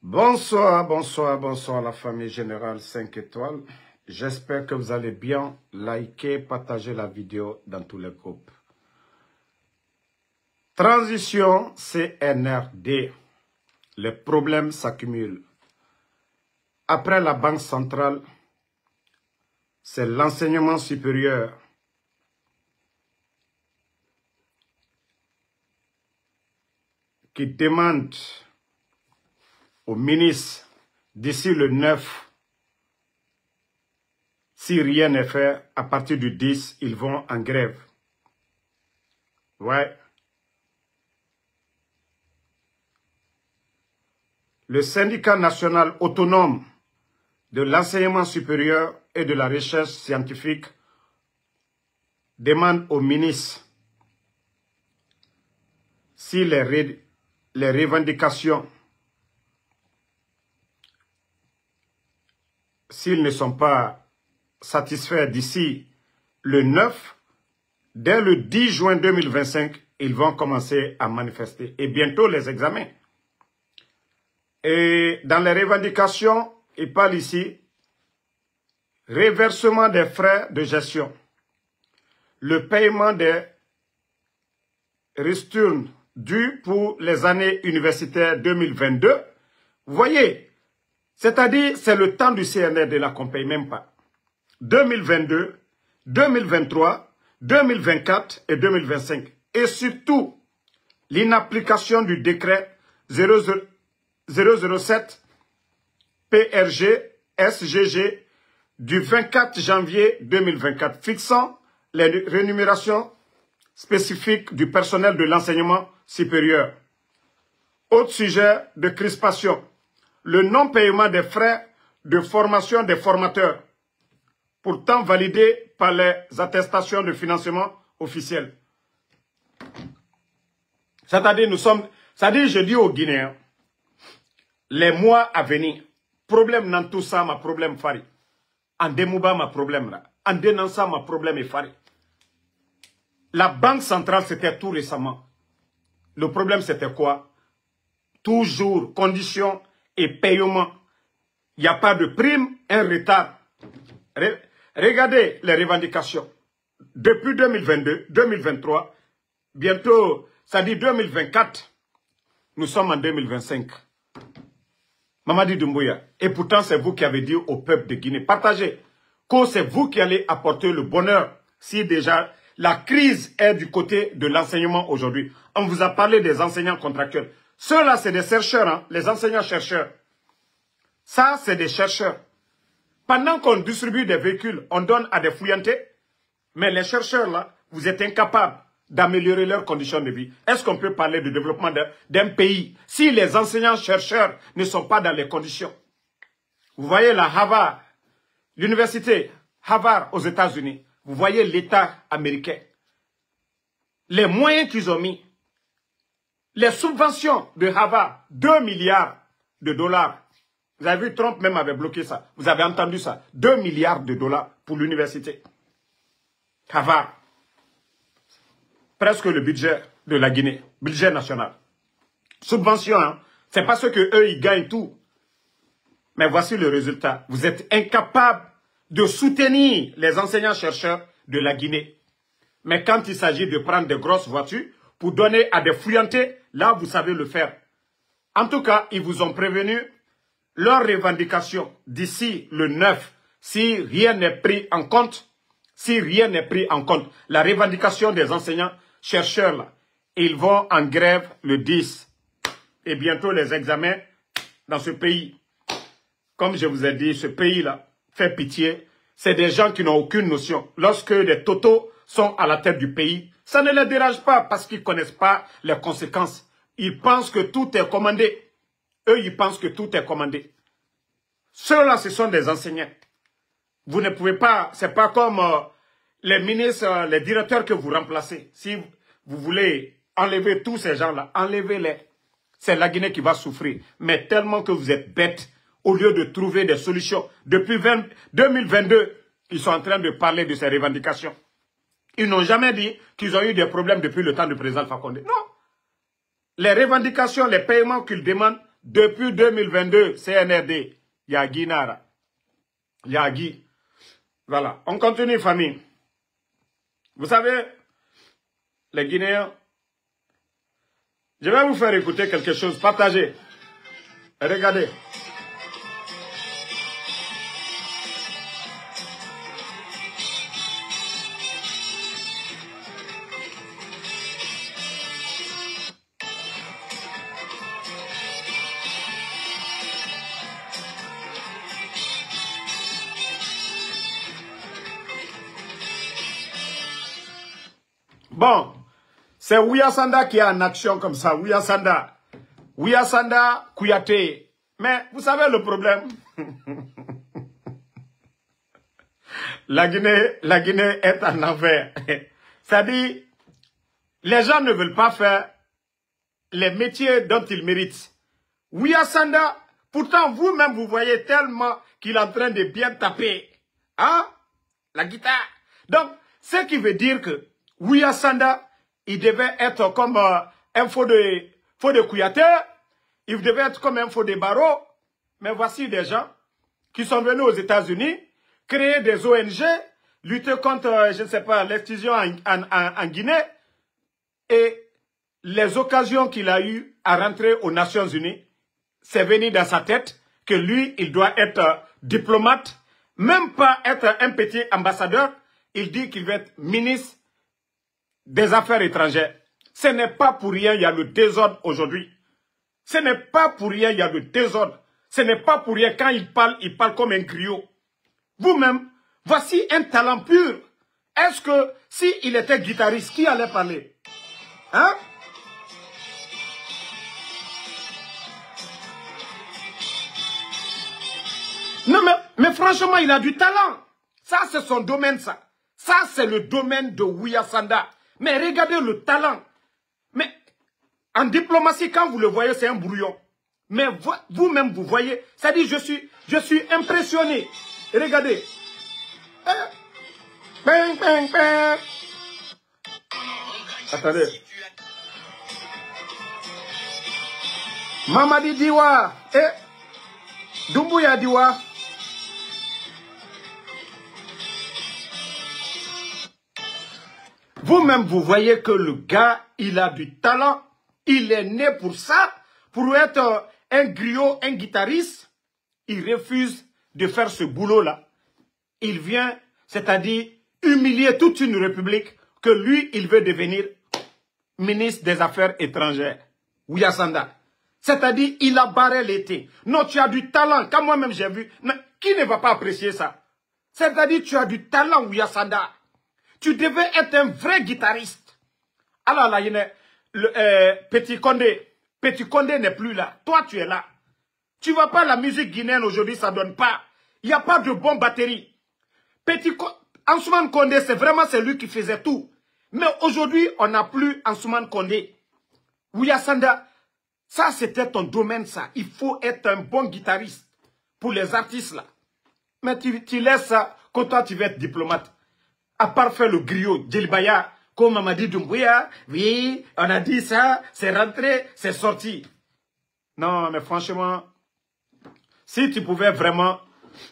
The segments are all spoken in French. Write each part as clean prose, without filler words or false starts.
Bonsoir, bonsoir, bonsoir la famille générale 5 étoiles. J'espère que vous allez bien. Likez, partagez la vidéo dans tous les groupes. Transition CNRD. Les problèmes s'accumulent. Après la Banque centrale, c'est l'enseignement supérieur qui demande au ministre d'ici le 9, si rien n'est fait, à partir du 10, ils vont en grève. Ouais. Le syndicat national autonome de l'enseignement supérieur et de la recherche scientifique demande au ministre si les revendications, s'ils ne sont pas satisfaits d'ici le 9, dès le 10 juin 2025, ils vont commencer à manifester. Et bientôt les examens. Et dans les revendications, il parle ici, reversement des frais de gestion, le paiement des ristournes dus pour les années universitaires 2022. Vous voyez, c'est-à-dire c'est le temps du CNRD là qu'on ne paye même pas. 2022, 2023, 2024 et 2025. Et surtout, l'inapplication du décret 007 PRG SGG du 24 janvier 2024 fixant les rémunérations spécifiques du personnel de l'enseignement supérieur. Autre sujet de crispation, le non-paiement des frais de formation des formateurs, pourtant validés par les attestations de financement officielles. C'est-à-dire, je dis aux Guinéens, les mois à venir, problème dans tout ça, ma problème fari. En Demouba, ma problème là. En Denansa, ma problème est fari. La Banque centrale, c'était tout récemment. Le problème, c'était quoi? Toujours conditions et paiement. Il n'y a pas de prime, un retard. Regardez les revendications. Depuis 2022, 2023, bientôt, ça dit 2024, nous sommes en 2025. Mamadi Doumbouya. Et pourtant, c'est vous qui avez dit au peuple de Guinée, partagez, que c'est vous qui allez apporter le bonheur si déjà la crise est du côté de l'enseignement aujourd'hui. On vous a parlé des enseignants contractuels. Ceux-là, c'est des chercheurs, hein, les enseignants-chercheurs. Ça, c'est des chercheurs. Pendant qu'on distribue des véhicules, on donne à des fouillantés, mais les chercheurs, là, vous êtes incapables d'améliorer leurs conditions de vie. Est-ce qu'on peut parler de développement d'un pays si les enseignants-chercheurs ne sont pas dans les conditions? Vous voyez la Harvard, l'université Harvard aux États-Unis. Vous voyez l'État américain. Les moyens qu'ils ont mis. Les subventions de Harvard, 2 milliards de dollars. Vous avez vu, Trump même avait bloqué ça. Vous avez entendu ça. 2 milliards de dollars pour l'université. Harvard. Presque le budget de la Guinée. Budget national. Subvention, hein. C'est parce que eux, ils gagnent tout. Mais voici le résultat. Vous êtes incapables de soutenir les enseignants-chercheurs de la Guinée. Mais quand il s'agit de prendre des grosses voitures pour donner à des fouillantés, là, vous savez le faire. En tout cas, ils vous ont prévenu leurs revendications d'ici le 9, si rien n'est pris en compte, la revendication des enseignants-chercheurs, là, ils vont en grève le 10. Et bientôt les examens dans ce pays. Comme je vous ai dit, ce pays-là fait pitié. C'est des gens qui n'ont aucune notion. Lorsque les totaux sont à la tête du pays, ça ne les dérange pas parce qu'ils ne connaissent pas les conséquences. Ils pensent que tout est commandé. Eux, ils pensent que tout est commandé. Ceux-là, ce sont des enseignants. Vous ne pouvez pas, c'est pas comme les ministres, les directeurs que vous remplacez. Si vous voulez enlever tous ces gens-là, enlevez-les. C'est la Guinée qui va souffrir. Mais tellement que vous êtes bêtes, au lieu de trouver des solutions. Depuis 2022, ils sont en train de parler de ces revendications. Ils n'ont jamais dit qu'ils ont eu des problèmes depuis le temps du président Alpha Condé. Non. Les revendications, les paiements qu'ils demandent, depuis 2022, CNRD, il y a Guy Nara. Il y a Guy. Voilà, on continue, famille. Vous savez, les Guinéens, je vais vous faire écouter quelque chose. Partagez. Regardez. Bon, c'est Ouya Sanda qui est en action comme ça. Ouya Sanda, Kouyaté. Mais vous savez le problème? La Guinée est en enfer. C'est-à-dire, les gens ne veulent pas faire les métiers dont ils méritent. Ouya Sanda, pourtant vous-même vous voyez tellement qu'il est en train de bien taper. Hein? La guitare. Donc, ce qui veut dire que Ouya Sanda, il devait être comme un faux de Kouyaté, il devait être comme un faux de Barreau. Mais voici des gens qui sont venus aux États-Unis, créer des ONG, lutter contre, je ne sais pas, l'exclusion en Guinée. Et les occasions qu'il a eues à rentrer aux Nations Unies, c'est venu dans sa tête que lui, il doit être diplomate, même pas être un petit ambassadeur. Il dit qu'il veut être ministre des Affaires étrangères. Ce n'est pas pour rien il y a le désordre aujourd'hui. Ce n'est pas pour rien il y a le désordre. Ce n'est pas pour rien quand il parle comme un griot. Vous-même, voici un talent pur. Est-ce que s'il était guitariste, qui allait parler? Hein? Non, mais franchement, il a du talent. Ça, c'est son domaine, ça. Ça, c'est le domaine de Ouya Sanda. Mais regardez le talent. Mais en diplomatie, quand vous le voyez, c'est un brouillon. Mais vous-même, vous voyez. C'est-à-dire, je suis impressionné. Regardez. Bang, bang, bang. Attendez. Mamadi Diwa. Doumbouya Diwa. Vous-même, vous voyez que le gars, il a du talent. Il est né pour ça, pour être un griot, un guitariste. Il refuse de faire ce boulot-là. Il vient, c'est-à-dire, humilier toute une république que lui, il veut devenir ministre des Affaires étrangères. Ouya Sanda. C'est-à-dire, il a barré l'été. Non, tu as du talent. Quand moi-même j'ai vu, mais qui ne va pas apprécier ça? C'est-à-dire, tu as du talent, Ouya Sanda. Tu devais être un vrai guitariste. Alors là, il y a Petit Condé. Petit Condé n'est plus là. Toi, tu es là. Tu vois pas la musique guinéenne aujourd'hui, ça donne pas. Il n'y a pas de bonne batterie. Ansoumane Condé, c'est vraiment celui qui faisait tout. Mais aujourd'hui, on n'a plus Ansoumane Condé. Ouya Sanda, ça c'était ton domaine, ça. Il faut être un bon guitariste pour les artistes là. Mais tu laisses ça, quand toi tu veux être diplomate. À part faire le griot, Djelibaya, comme Mamadi Doumbouya, oui, on a dit ça, c'est rentré, c'est sorti. Non, mais franchement, si tu pouvais vraiment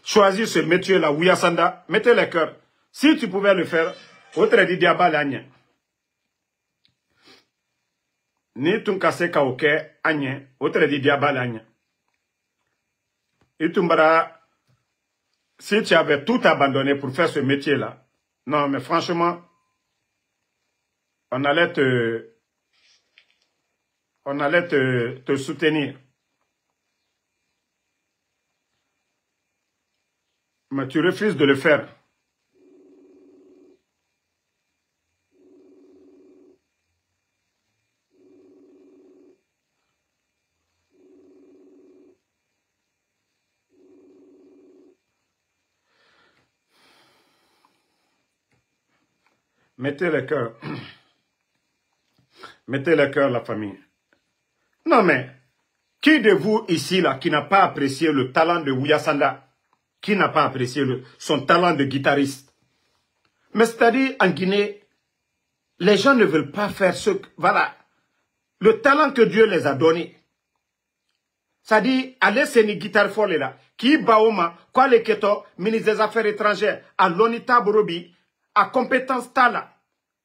choisir ce métier-là, Ouya Sanda, mettez les cœurs. Si tu pouvais le faire, autre dit diaba l'agné. Ni tunkase kaoke agné, autre dit diaba l'agné. Et tumbara, si tu avais tout abandonné pour faire ce métier-là, non, mais franchement, on allait te soutenir. Mais tu refuses de le faire. Mettez le cœur. Mettez le cœur, la famille. Non, mais, qui de vous ici, là, qui n'a pas apprécié le talent de Ouya Sanda? Qui n'a pas apprécié son talent de guitariste? Mais c'est-à-dire, en Guinée, les gens ne veulent pas faire ce... Voilà. Le talent que Dieu les a donné. Ça dit, allez, c'est une guitare folle là. Qui baoma, quoi les keto, ministre des Affaires étrangères, à l'onita borobi, à compétence tala.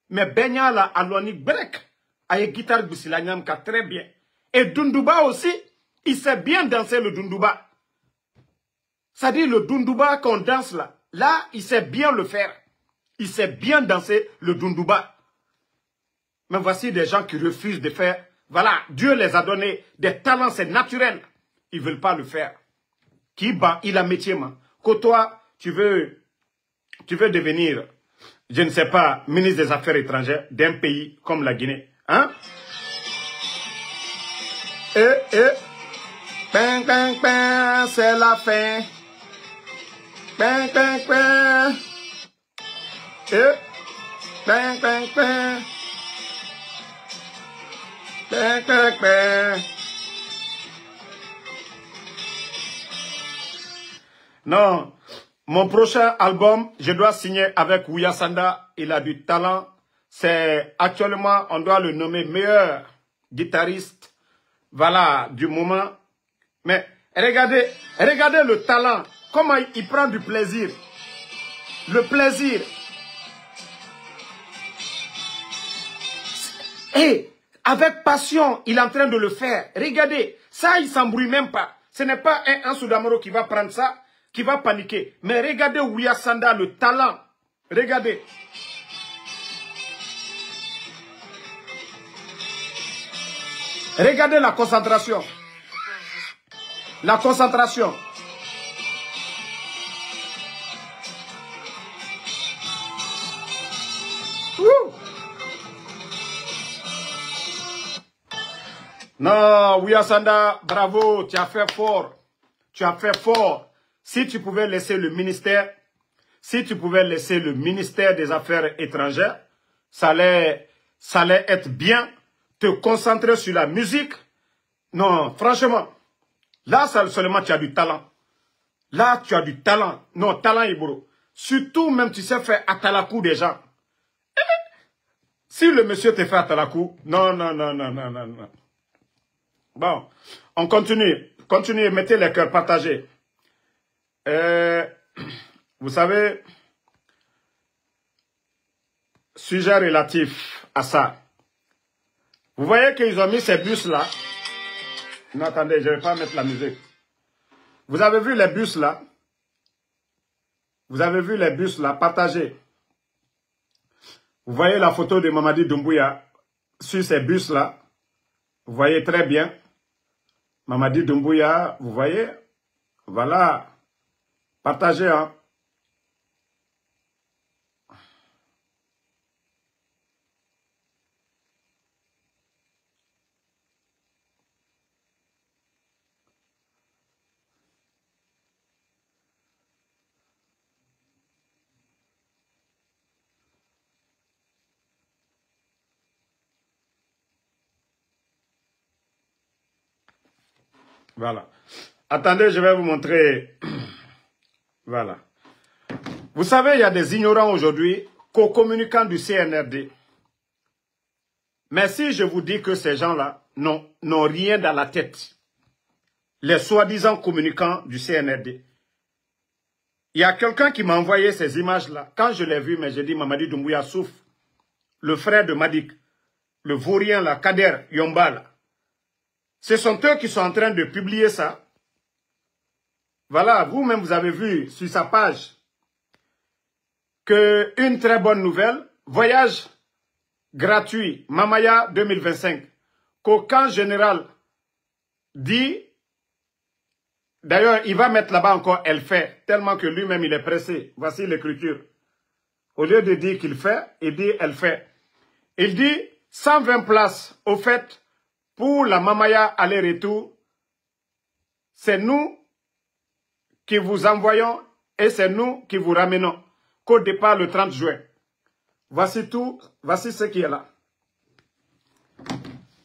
Mais benya là, à l'oni brek, à une guitare bousilanyam ka très bien. Et Dunduba aussi, il sait bien danser le Dunduba. Ça dit, le Dunduba qu'on danse là, là, il sait bien le faire. Il sait bien danser le Dunduba. Mais voici des gens qui refusent de faire. Voilà, Dieu les a donné des talents, c'est naturel. Ils ne veulent pas le faire. Qui bat, il a métier, man. Que toi, tu veux devenir, je ne sais pas, ministre des Affaires étrangères d'un pays comme la Guinée. Hein? Ben, ben, ben, c'est la fin. Ben, ben, ben. Ben, ben, ben. Ben, ben, ben. Non, mon prochain album, je dois signer avec Ouya Sanda. Il a du talent. C'est actuellement, on doit le nommer meilleur guitariste, voilà, du moment. Mais regardez le talent, comment il prend du plaisir. Le plaisir. Et avec passion, il est en train de le faire. Regardez, ça, il ne s'embrouille même pas. Ce n'est pas un Soudamoro qui va prendre ça, qui va paniquer. Mais regardez Ouya Sanda, le talent. Regardez. Regardez la concentration. La concentration. Non, Ouya Sanda, bravo, tu as fait fort. Tu as fait fort. Si tu pouvais laisser le ministère, des Affaires étrangères, ça allait être bien. Te concentrer sur la musique. Non, franchement, là, seulement tu as du talent. Là, tu as du talent. Non, talent, Iboro. Surtout, même, tu sais faire atalakou des gens. Si le monsieur te fait atalakou, non. Bon, on continue. Continuez, mettez les cœurs partagés. Vous savez, sujet relatif à ça. Vous voyez qu'ils ont mis ces bus-là. Non, attendez, je ne vais pas mettre la musique. Vous avez vu les bus-là? Vous avez vu les bus-là? Partagez. Vous voyez la photo de Mamadi Doumbouya sur ces bus-là? Vous voyez très bien. Mamadi Doumbouya, vous voyez? Voilà. Partagez, hein. Voilà. Attendez, je vais vous montrer. Voilà. Vous savez, il y a des ignorants aujourd'hui, co-communicants du CNRD. Mais si je vous dis que ces gens-là n'ont rien dans la tête, les soi-disant communicants du CNRD, il y a quelqu'un qui m'a envoyé ces images-là. Quand je l'ai vu, mais j'ai dit, Mamadi Doumbouya souffre. Le frère de Madik, le vaurien, la Kader Yomba, là. Ce sont eux qui sont en train de publier ça. Voilà, vous-même, vous avez vu sur sa page qu'une très bonne nouvelle, voyage gratuit, Mamaya 2025, qu'aucun général dit, d'ailleurs, il va mettre là-bas encore, elle fait, tellement que lui-même, il est pressé. Voici l'écriture. Au lieu de dire qu'il fait, il dit, elle fait. Il dit, 120 places, au fait, pour la Mamaya aller-retour, c'est nous qui vous envoyons et c'est nous qui vous ramenons. Qu'au départ le 30 juin. Voici tout, voici ce qui est là.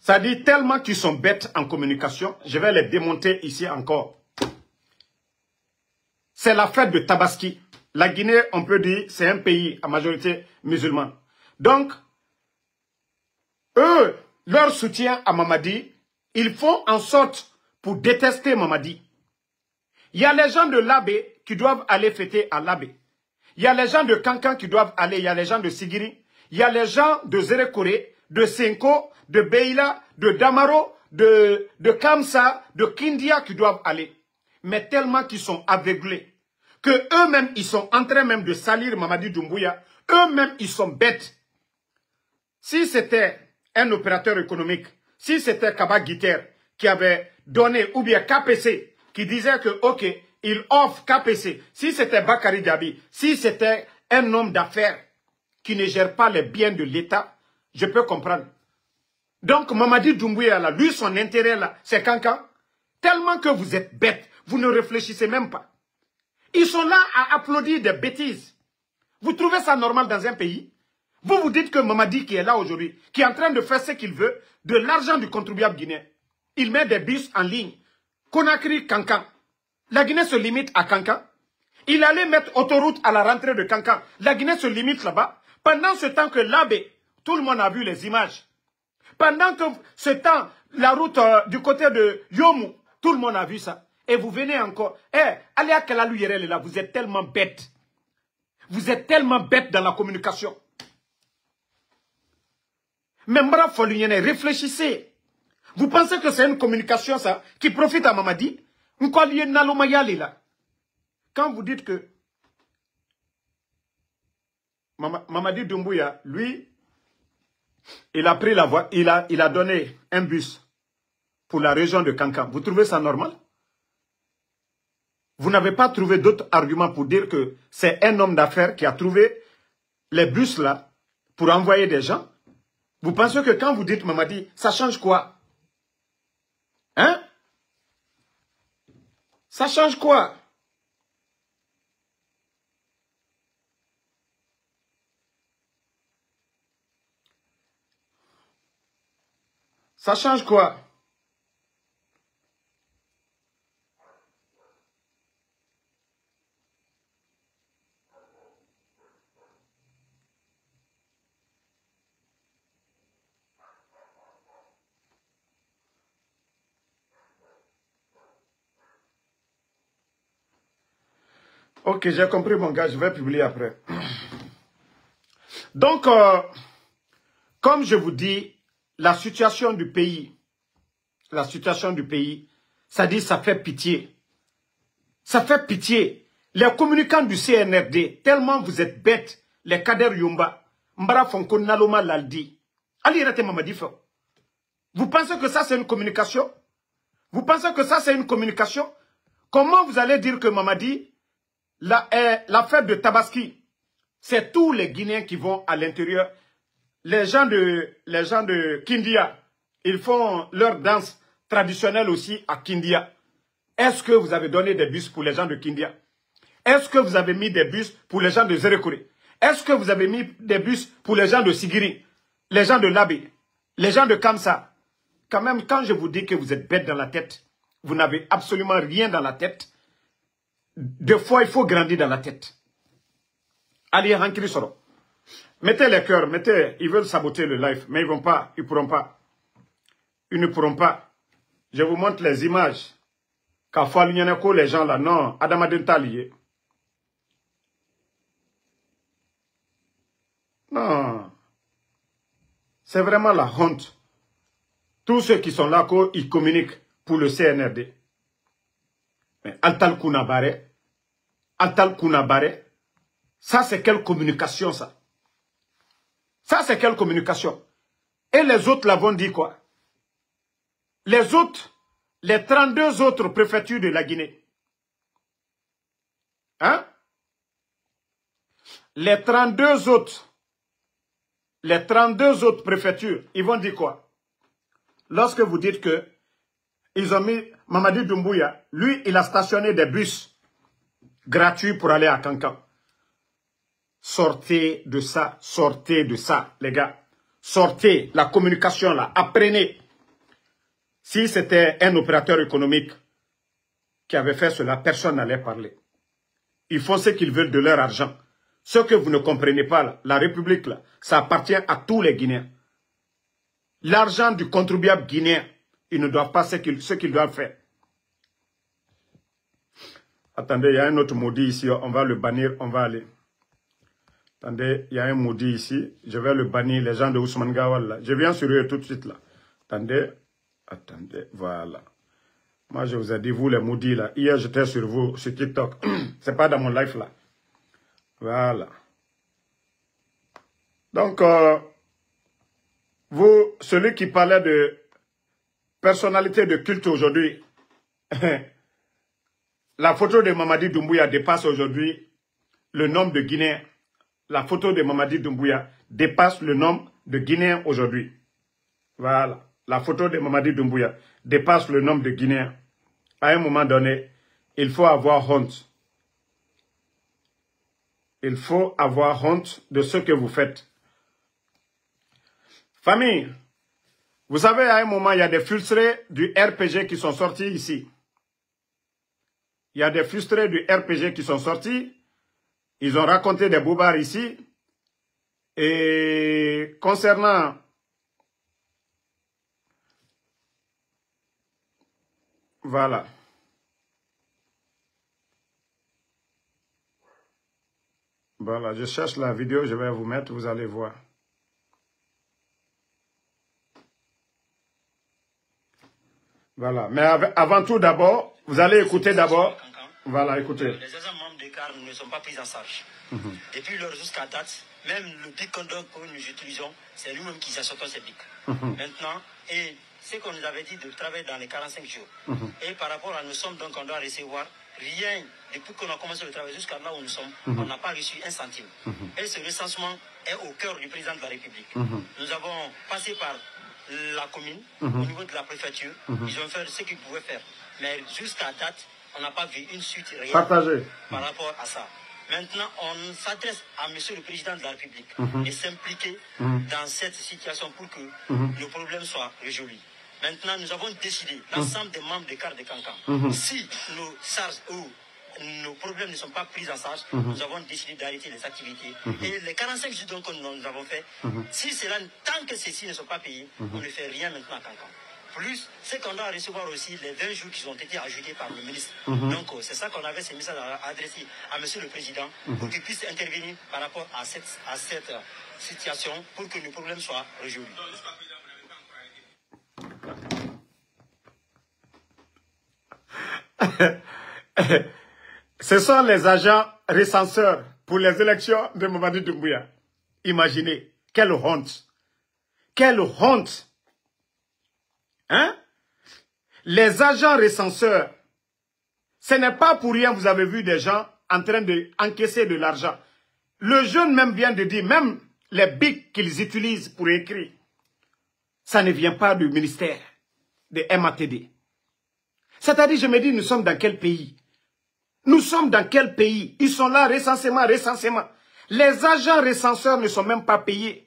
Ça dit tellement qu'ils sont bêtes en communication, je vais les démonter ici encore. C'est la fête de Tabaski. La Guinée, on peut dire, c'est un pays à majorité musulmane. Donc, eux, leur soutien à Mamadi, ils font en sorte pour détester Mamadi. Il y a les gens de Labé qui doivent aller fêter à Labé. Il y a les gens de Kankan qui doivent aller. Il y a les gens de Sigiri. Il y a les gens de Zerekore, de Senko, de Beila, de Damaro, de Kamsa, de Kindia qui doivent aller. Mais tellement qu'ils sont aveuglés, que eux-mêmes, ils sont en train même de salir Mamadi Doumbouya. Eux-mêmes, ils sont bêtes. Si c'était un opérateur économique, si c'était Kaba Guiter qui avait donné, ou bien KPC, qui disait que, ok, il offre KPC, si c'était Bakary Diaby, si c'était un homme d'affaires qui ne gère pas les biens de l'État, je peux comprendre. Donc, Mamadi Doumbouya, là, lui, son intérêt, là, c'est Kankan. Tellement que vous êtes bêtes, vous ne réfléchissez même pas. Ils sont là à applaudir des bêtises. Vous trouvez ça normal dans un pays? Vous vous dites que Mamadi qui est là aujourd'hui, qui est en train de faire ce qu'il veut, de l'argent du contribuable guinéen, il met des bus en ligne. Conakry, Kankan. La Guinée se limite à Kankan. Il allait mettre autoroute à la rentrée de Kankan. La Guinée se limite là-bas. Pendant ce temps que Labé, tout le monde a vu les images. Pendant que ce temps, la route du côté de Yomu, tout le monde a vu ça. Et vous venez encore. Allez à Kalalou Yerel là, vous êtes tellement bêtes. Vous êtes tellement bêtes dans la communication. Mais Mbara Foluyene, réfléchissez. Vous pensez que c'est une communication ça qui profite à Mamadi? Quand vous dites que Mamadi Doumbouya, lui, il a pris la voie, il a donné un bus pour la région de Kankan. Vous trouvez ça normal? Vous n'avez pas trouvé d'autres arguments pour dire que c'est un homme d'affaires qui a trouvé les bus là pour envoyer des gens? Vous pensez que quand vous dites Mamadi, ça change quoi? Hein? Ça change quoi? Ça change quoi? Ok, j'ai compris mon gars, je vais publier après. Donc, comme je vous dis, la situation du pays, ça dit, ça fait pitié. Ça fait pitié. Les communicants du CNRD, tellement vous êtes bêtes, les Kader Yumba, Mbara Fonko Naloma Laldi, Ali Rete Mamadi Fo. Vous pensez que ça c'est une communication? Vous pensez que ça c'est une communication? Comment vous allez dire que Mamadi, l'affaire de Tabaski, c'est tous les Guinéens qui vont à l'intérieur. Les gens de Kindia, ils font leur danse traditionnelle aussi à Kindia. Est-ce que vous avez donné des bus pour les gens de Kindia? Est-ce que vous avez mis des bus pour les gens de Zerekore? Est-ce que vous avez mis des bus pour les gens de Sigiri? Les gens de Labé? Les gens de Kamsa? Quand même, quand je vous dis que vous êtes bêtes dans la tête, vous n'avez absolument rien dans la tête. Des fois, il faut grandir dans la tête. Allez, Hankiri Soro. Mettez les cœurs, mettez, ils veulent saboter le live, mais ils vont pas, ils pourront pas. Ils ne pourront pas. Je vous montre les images. Quand les gens là, non, Adamadenta lié. Non. C'est vraiment la honte. Tous ceux qui sont là, ils communiquent pour le CNRD. Mais Altal Kounabare, ça c'est quelle communication ça? Ça c'est quelle communication? Et les autres là vont dire quoi? Les autres, les 32 autres préfectures de la Guinée. Hein? Les 32 autres préfectures, ils vont dire quoi? Lorsque vous dites que ils ont mis Mamadi Doumbouya, lui, il a stationné des bus gratuits pour aller à Kankan. Sortez de ça, les gars. Sortez la communication là, apprenez. Si c'était un opérateur économique qui avait fait cela, personne n'allait parler. Ils font ce qu'ils veulent de leur argent. Ce que vous ne comprenez pas, là, la République, là, ça appartient à tous les Guinéens. L'argent du contribuable guinéen, ils ne doivent pas ce qu'ils doivent faire. Attendez, il y a un autre maudit ici, on va le bannir, on va aller. Attendez, il y a un maudit ici, je vais le bannir, les gens de Ousmane Gawal là. Je viens sur eux tout de suite là. Attendez, voilà. Moi je vous ai dit, vous les maudits là, hier j'étais sur vous, sur TikTok. C'est pas dans mon live là. Voilà. Donc, vous, celui qui parlait de personnalité de culte aujourd'hui, la photo de Mamadi Doumbouya dépasse aujourd'hui le nombre de Guinéens. La photo de Mamadi Doumbouya dépasse le nombre de Guinéens aujourd'hui. Voilà. La photo de Mamadi Doumbouya dépasse le nombre de Guinéens. À un moment donné, il faut avoir honte. Il faut avoir honte de ce que vous faites. Famille, vous savez, à un moment, il y a des frustrés du RPG qui sont sortis ici. Il y a des frustrés du RPG qui sont sortis. Ils ont raconté des bobards ici. Et concernant... Voilà. Voilà, je cherche la vidéo, je vais vous mettre, vous allez voir. Voilà, mais avant tout d'abord, vous allez écouter d'abord. Voilà, écoutez. Les agents membres de CAR ne sont pas pris en charge. Depuis lors jusqu'à date, même le pic que nous utilisons, c'est lui-même qui achète ces pics. Maintenant, et ce qu'on nous avait dit de travailler dans les 45 jours. Et par rapport à nous sommes, donc on doit recevoir rien, depuis qu'on a commencé le travail jusqu'à là où nous sommes, on n'a pas reçu un centime. Et ce recensement est au cœur du président de la République. Nous avons passé par la commune, au niveau de la préfecture, ils ont fait ce qu'ils pouvaient faire. Mais jusqu'à date, on n'a pas vu une suite réelle par rapport à ça. Maintenant, on s'adresse à monsieur le président de la République de s'impliquer dans cette situation pour que le problème soit résolu. Maintenant, nous avons décidé, l'ensemble des membres de CAR de Cancan, si nos charges ou nos problèmes ne sont pas pris en charge, nous avons décidé d'arrêter les activités. Et les 45 jours donc, que nous avons fait, si cela, tant que ceux-ci ne sont pas payés, on ne fait rien maintenant à Cancan. Plus, c'est qu'on doit recevoir aussi les 20 jours qui ont été ajoutés par le ministre. Donc, c'est ça qu'on avait ces messages à adresser à monsieur le président pour qu'il puisse intervenir par rapport à cette situation pour que le problème soit résolu. Ce sont les agents recenseurs pour les élections de Mamadi Doumbouya. Imaginez, quelle honte. Quelle honte. Hein? Les agents recenseurs, ce n'est pas pour rien, vous avez vu des gens en train d'encaisser de l'argent. Le jeune même vient de dire, même les bics qu'ils utilisent pour écrire, ça ne vient pas du ministère de MATD. C'est-à-dire, je me dis, nous sommes dans quel pays? Nous sommes dans quel pays? Ils sont là, recensement. Les agents recenseurs ne sont même pas payés.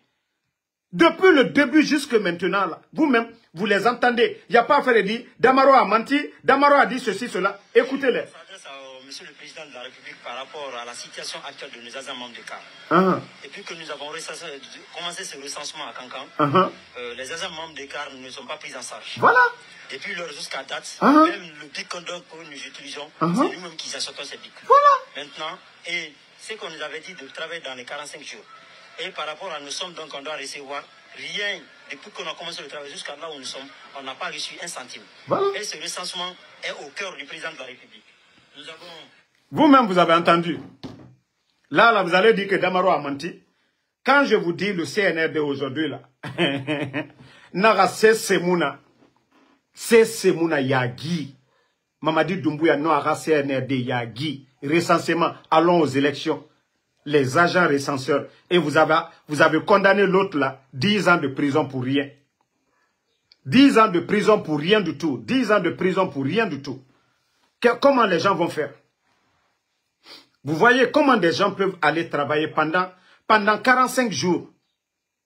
Depuis le début jusque maintenant, vous-même, vous les entendez. Il n'y a pas à faire de dire, Damaro a menti, Damaro a dit ceci, cela. Écoutez-les. On s'adresse à monsieur le président de la République par rapport à la situation actuelle de nos agents membres de CAR. Et puis que nous avons commencé ce recensement à Cancan, les agents membres de CAR ne sont pas pris en charge. Voilà. Depuis lors jusqu'à date, même le pic que nous utilisons, c'est nous-mêmes qui achetons ces pics. Voilà. Maintenant, et ce qu'on nous avait dit de travailler dans les 45 jours. Et par rapport à nous sommes, donc on doit recevoir rien. Depuis qu'on a commencé le travail jusqu'à là où nous sommes, on n'a pas reçu un centime. Voilà. Et ce recensement est au cœur du président de la République. Nous avons... Vous-même, vous avez entendu. Là, vous allez dire que Damaro a menti. Quand je vous dis le CNRD aujourd'hui, là, Nara Semouna Yagi, Mamadi Doumbouya Noara CNRD Yagi, recensement, allons aux élections. Les agents recenseurs, et vous avez condamné l'autre là, 10 ans de prison pour rien. 10 ans de prison pour rien du tout. 10 ans de prison pour rien du tout. Comment les gens vont faire? Vous voyez comment des gens peuvent aller travailler pendant 45 jours.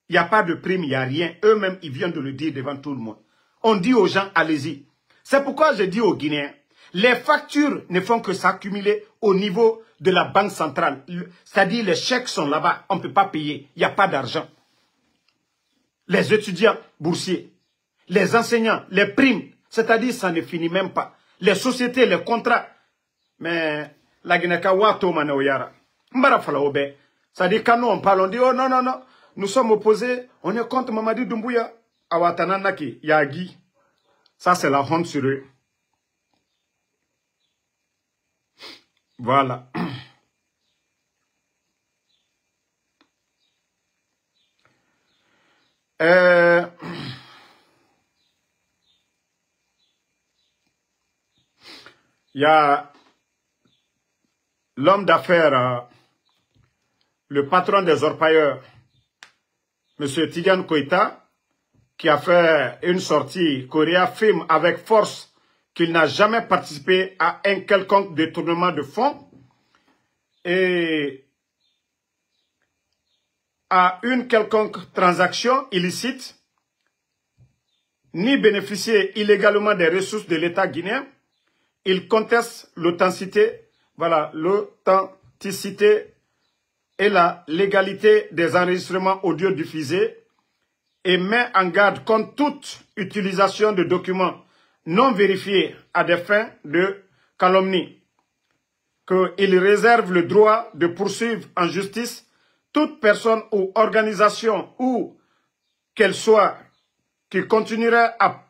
Il n'y a pas de prime, il n'y a rien. Eux-mêmes, ils viennent de le dire devant tout le monde. On dit aux gens, allez-y. C'est pourquoi je dis aux Guinéens, les factures ne font que s'accumuler au niveau de la banque centrale. C'est-à-dire les chèques sont là-bas, on ne peut pas payer, il n'y a pas d'argent. Les étudiants boursiers, les enseignants, les primes, c'est-à-dire ça ne finit même pas. Les sociétés, les contrats, Mais la Guinée ka wato mane oyara. Mbara fala obe. Ça dit quand nous on parle, on dit oh non, non, non. Nous sommes opposés, on est contre Mamadi Doumbouya. Awatananaki, Yagi. Ça c'est la honte sur eux. Voilà. Il y a l'homme d'affaires, le patron des orpailleurs, M. Tidiane Koïta, qui a fait une sortie, qui réaffirme avec force qu'il n'a jamais participé à un quelconque détournement de fonds et à une quelconque transaction illicite, ni bénéficié illégalement des ressources de l'État guinéen. Il conteste l'authenticité, voilà, l'authenticité et la légalité des enregistrements audio diffusés et met en garde contre toute utilisation de documents non vérifiés à des fins de calomnie, qu'il réserve le droit de poursuivre en justice toute personne ou organisation ou qu'elle soit qui continuerait à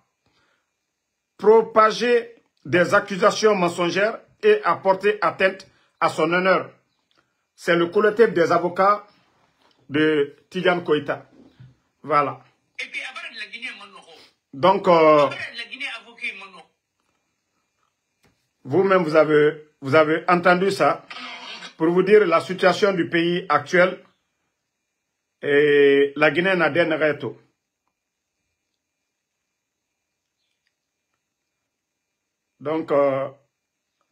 propager des accusations mensongères et à porter atteinte à son honneur. C'est le collectif des avocats de Tidiane Koïta. Voilà. Donc, vous-même, vous avez entendu ça pour vous dire la situation du pays actuel et la Guinée n'a rien reto. Donc,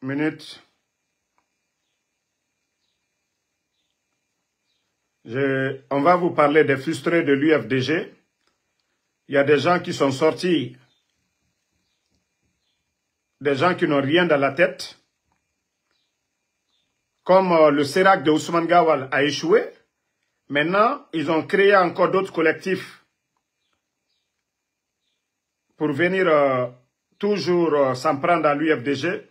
minute. On va vous parler des frustrés de l'UFDG. Il y a des gens qui sont sortis, des gens qui n'ont rien dans la tête. Comme le Sérac de Ousmane Gawal a échoué, maintenant, ils ont créé encore d'autres collectifs pour venir toujours s'en prendre à l'UFDG.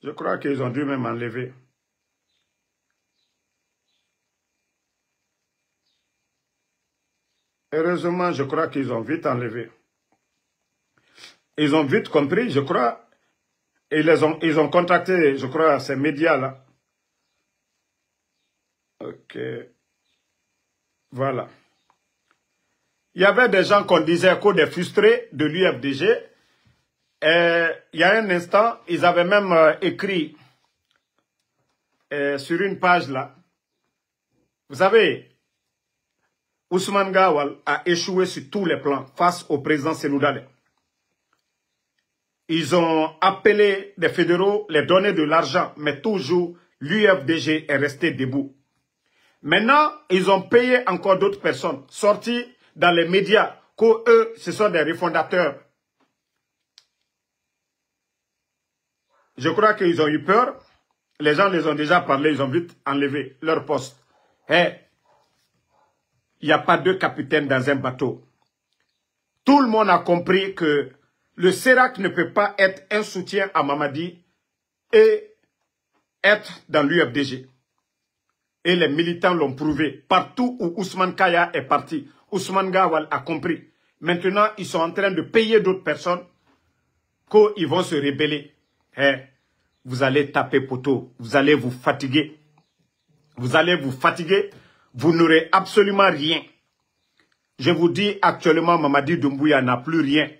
Je crois qu'ils ont dû même enlever. Heureusement, je crois qu'ils ont vite enlevé. Ils ont vite compris, je crois, et ils ont contacté, je crois, ces médias-là. Ok. Voilà. Il y avait des gens qu'on disait qu'on des frustrés de l'UFDG. Et il y a un instant, ils avaient même écrit sur une page là. Vous savez, Ousmane Gawal a échoué sur tous les plans face au président Sénoudale. Ils ont appelé des fédéraux, les donner de l'argent, mais toujours l'UFDG est resté debout. Maintenant, ils ont payé encore d'autres personnes, sorties dans les médias, qu'eux, ce sont des refondateurs. Je crois qu'ils ont eu peur. Les gens les ont déjà parlé, ils ont vite enlevé leur poste. Il n'y a pas deux capitaines dans un bateau. Tout le monde a compris que le Sérac ne peut pas être un soutien à Mamadi et être dans l'UFDG. Et les militants l'ont prouvé. Partout où Ousmane Kaya est parti, Ousmane Gawal a compris. Maintenant, ils sont en train de payer d'autres personnes qu'ils vont se rebeller. Vous allez taper poteau, vous allez vous fatiguer. Vous allez vous fatiguer, vous n'aurez absolument rien. Je vous dis actuellement, Mamadi Doumbouya n'a plus rien.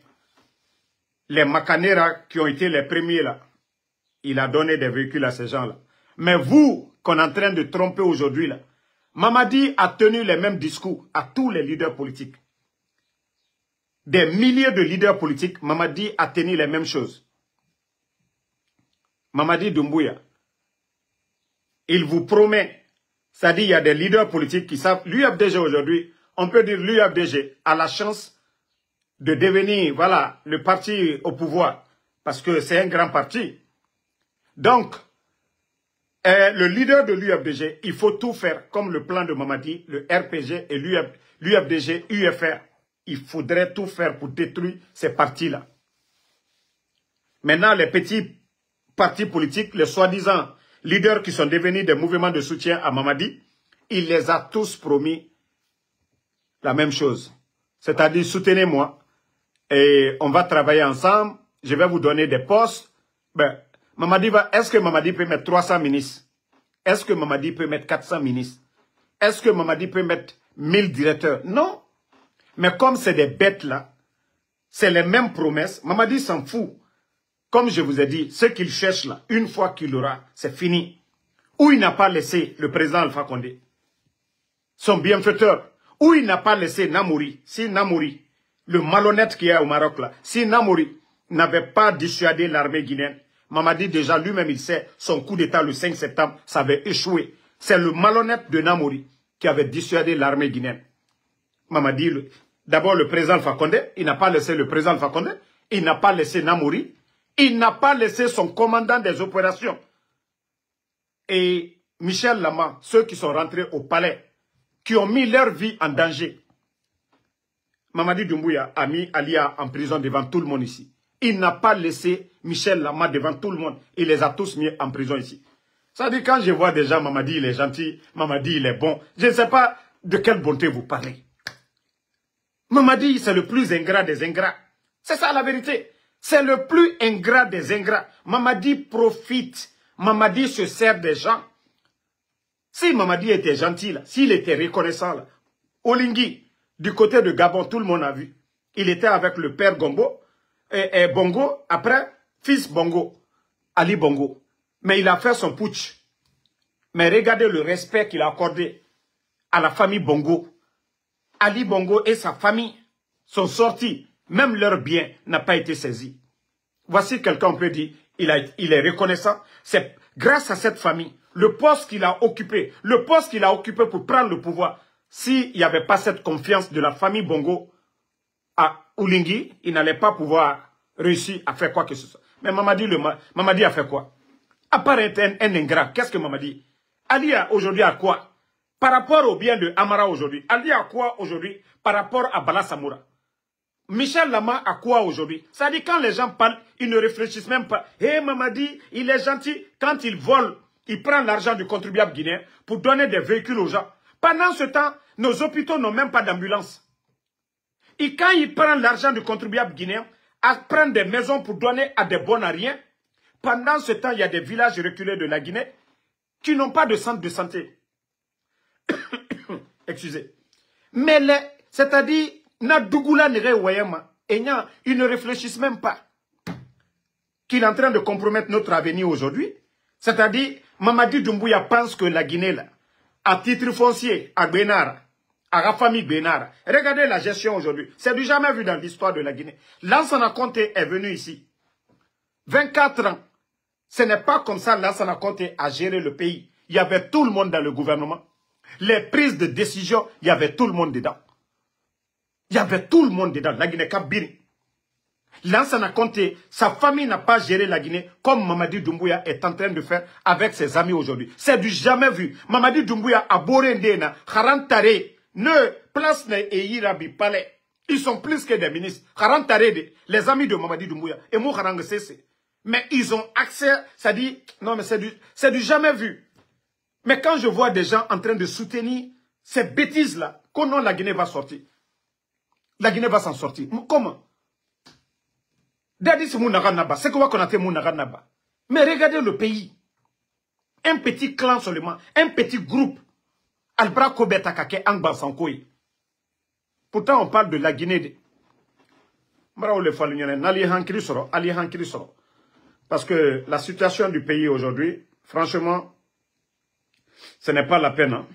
Les Makanera qui ont été les premiers là, il a donné des véhicules à ces gens-là. Mais vous, qu'on est en train de tromper aujourd'hui là, Mamadi a tenu les mêmes discours à tous les leaders politiques. Des milliers de leaders politiques, Mamadi a tenu les mêmes choses. Mamadi Doumbouya, il vous promet, c'est-à-dire il y a des leaders politiques qui savent, l'UFDG aujourd'hui, on peut dire l'UFDG a la chance de devenir, voilà, le parti au pouvoir, parce que c'est un grand parti. Donc, le leader de l'UFDG, il faut tout faire, comme le plan de Mamadi, le RPG et l'UFDG, UFR. Il faudrait tout faire pour détruire ces partis-là. Maintenant, les petits partis politiques, les soi-disant leaders qui sont devenus des mouvements de soutien à Mamadi, il les a tous promis la même chose. C'est-à-dire, soutenez-moi et on va travailler ensemble, je vais vous donner des postes. Ben, Mamadi va, est-ce que Mamadi peut mettre 300 ministres? Est-ce que Mamadi peut mettre 400 ministres? Est-ce que Mamadi peut mettre 1000 directeurs? Non. Mais comme c'est des bêtes là, c'est les mêmes promesses, Mamadi s'en fout. Comme je vous ai dit, ce qu'il cherche là, une fois qu'il l'aura, c'est fini. Ou il n'a pas laissé le président Alpha Condé, son bienfaiteur, ou il n'a pas laissé Namouri. Si Namouri, le malhonnête qui est au Maroc là, si Namouri n'avait pas dissuadé l'armée guinéenne, Mamadi déjà lui-même il sait, son coup d'état le 5 septembre, ça avait échoué. C'est le malhonnête de Namouri qui avait dissuadé l'armée guinéenne. Mamadi, d'abord le président Alpha Condé, il n'a pas laissé le président Alpha Condé, il n'a pas laissé Namouri, il n'a pas laissé son commandant des opérations. Et Michel Lama, ceux qui sont rentrés au palais, qui ont mis leur vie en danger. Mamadi Doumbouya a mis Alia en prison devant tout le monde ici. Il n'a pas laissé Michel Lama devant tout le monde. Il les a tous mis en prison ici. Ça dit quand je vois des gens, Mamadi il est gentil, Mamadi il est bon. Je ne sais pas de quelle bonté vous parlez. Mamadi c'est le plus ingrat des ingrats. C'est ça la vérité. C'est le plus ingrat des ingrats. Mamadi profite. Mamadi se sert des gens. Si Mamadi était gentil, s'il était reconnaissant, là, Olingui, du côté de Gabon, tout le monde a vu. Il était avec le père Gombo, et Bongo, après, fils Bongo, Ali Bongo. Mais il a fait son putsch. Mais regardez le respect qu'il a accordé à la famille Bongo. Ali Bongo et sa famille sont sortis. Même leur bien n'a pas été saisi. Voici quelqu'un, on peut dire, il est reconnaissant. C'est grâce à cette famille, le poste qu'il a occupé pour prendre le pouvoir, s'il n'y avait pas cette confiance de la famille Bongo à Oulingui, il n'allait pas pouvoir réussir à faire quoi que ce soit. Mais Mamadi a fait quoi? À part être un ingrat, qu'est-ce que Mamadi? Ali a aujourd'hui à quoi? Par rapport au bien de Amara aujourd'hui, Ali a quoi aujourd'hui par rapport à Bala Samoura? Michel Lama a quoi aujourd'hui? Ça dit quand les gens parlent, ils ne réfléchissent même pas. Hé Mamadi, il est gentil. Quand il vole, il prend l'argent du contribuable guinéen pour donner des véhicules aux gens. Pendant ce temps, nos hôpitaux n'ont même pas d'ambulance. Et quand il prend l'argent du contribuable guinéen, à prendre des maisons pour donner à des bons à rien, pendant ce temps, il y a des villages reculés de la Guinée qui n'ont pas de centre de santé. Excusez. Mais c'est-à-dire, ils ne réfléchissent même pas qu'il est en train de compromettre notre avenir aujourd'hui. C'est-à-dire, Mamadi Doumbouya pense que la Guinée, là, à titre foncier, à Benara, à la famille Benara, regardez la gestion aujourd'hui. C'est du jamais vu dans l'histoire de la Guinée. Lansana Conté est venu ici. 24 ans. Ce n'est pas comme ça Lansana Conté a géré le pays. Il y avait tout le monde dans le gouvernement. Les prises de décision, il y avait tout le monde dedans. Il y avait tout le monde dedans. La Guinée Kabiri. Lansana Conté, sa famille n'a pas géré la Guinée comme Mamadi Doumbouya est en train de faire avec ses amis aujourd'hui. C'est du jamais vu. Mamadi Doumbouya a Borendena, Harantare, ne place ne Eirabi Palais. Ils sont plus que des ministres. Harantare, les amis de Mamadi Doumbouya. Et moi, Harang Sese. Mais ils ont accès, ça dit, non mais c'est du jamais vu. Mais quand je vois des gens en train de soutenir ces bêtises-là, comment la Guinée va sortir? La Guinée va s'en sortir. Comment? Dadis Mounaganaba, c'est quoi qu'on a fait Mounaganaba? Mais regardez le pays. Un petit clan seulement, un petit groupe. Albra Kobeta Kake Angba Sankoy. Pourtant, on parle de la Guinée. Parce que la situation du pays aujourd'hui, franchement, ce n'est pas la peine. Hein?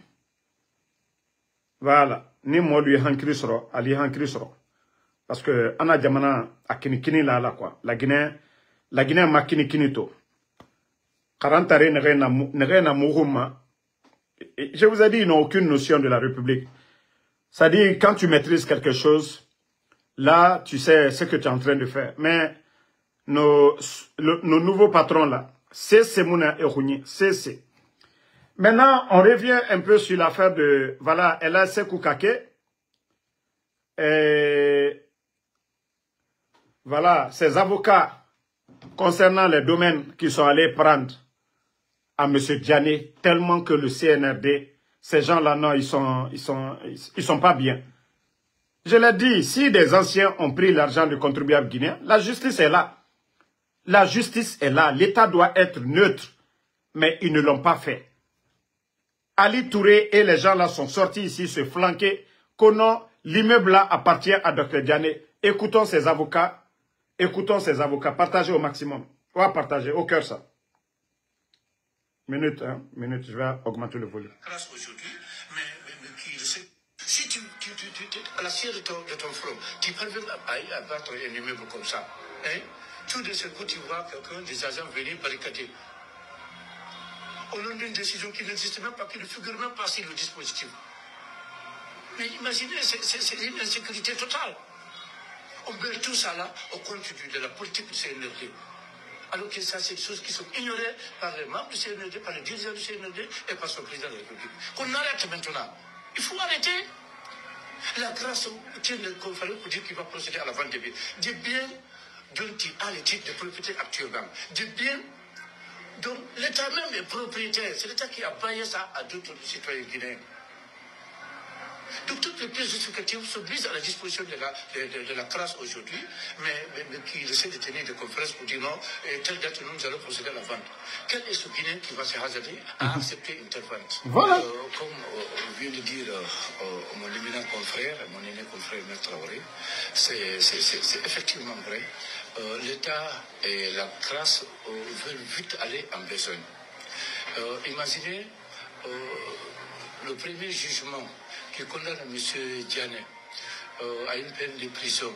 Voilà. Ni moi lui hankri soro, ali hankri soro. Parce que ana jamana akinikini la quoi. La Guinée ma kinikini to. 40 arrêts n'ont na mouruma. Je vous ai dit, ils n'ont aucune notion de la République. Ça dit, quand tu maîtrises quelque chose, là, tu sais ce que tu es en train de faire. Mais nos nouveaux patrons là, c'est Mouna et Rouni, c'est. Maintenant, on revient un peu sur l'affaire de, voilà, Ella Sekou Kake. Et voilà, ses avocats concernant les domaines qu'ils sont allés prendre à M. Diané, tellement que le CNRD, ces gens-là, non, ils sont pas bien. Je l'ai dit, si des anciens ont pris l'argent du contribuable guinéen, la justice est là. La justice est là. L'État doit être neutre. Mais ils ne l'ont pas fait. Ali Touré et les gens là sont sortis ici se flanquer. Que non, l'immeuble là appartient à Dr Diané. Écoutons ses avocats. Écoutons ses avocats. Partagez au maximum. On va partager. Au cœur ça. Minute, hein. Minute, je vais augmenter le volume. Aujourd'hui, mais qui le sait. Si à la science de ton front, tu parviens à battre un immeuble comme ça, hein, tout de ce coup, tu vois quelqu'un des agents venir barricader. Au nom d'une décision qui n'existe même pas, qui ne figure même pas sur le dispositif. Mais imaginez, c'est une insécurité totale. On met tout ça là au compte de la politique du CNRD. Alors que ça, c'est des choses qui sont ignorées par les membres du CNRD, par les dirigeants du CNRD et par son président de la République. Qu'on arrête maintenant. Il faut arrêter. La grâce tient le conférence pour dire qu'il va procéder à la vente des biens dont il a les titres de propriété actuellement. Des biens dont l'État même est propriétaire. C'est l'État qui a baillé ça à d'autres citoyens guinéens. Donc toutes les pièces justificatives sont mises à la disposition de la classe aujourd'hui, mais qui essaie de tenir des conférences pour dire non, telle date nous allons procéder à la vente. Quel est ce Guinéen qui va se hasarder à accepter une telle vente? Voilà. Comme vient de dire mon éminent confrère, mon aîné confrère Maître Traoré, c'est effectivement vrai. L'État et la classe veulent vite aller en besogne. Imaginez le premier jugement qui condamne M. Diané à une peine de prison,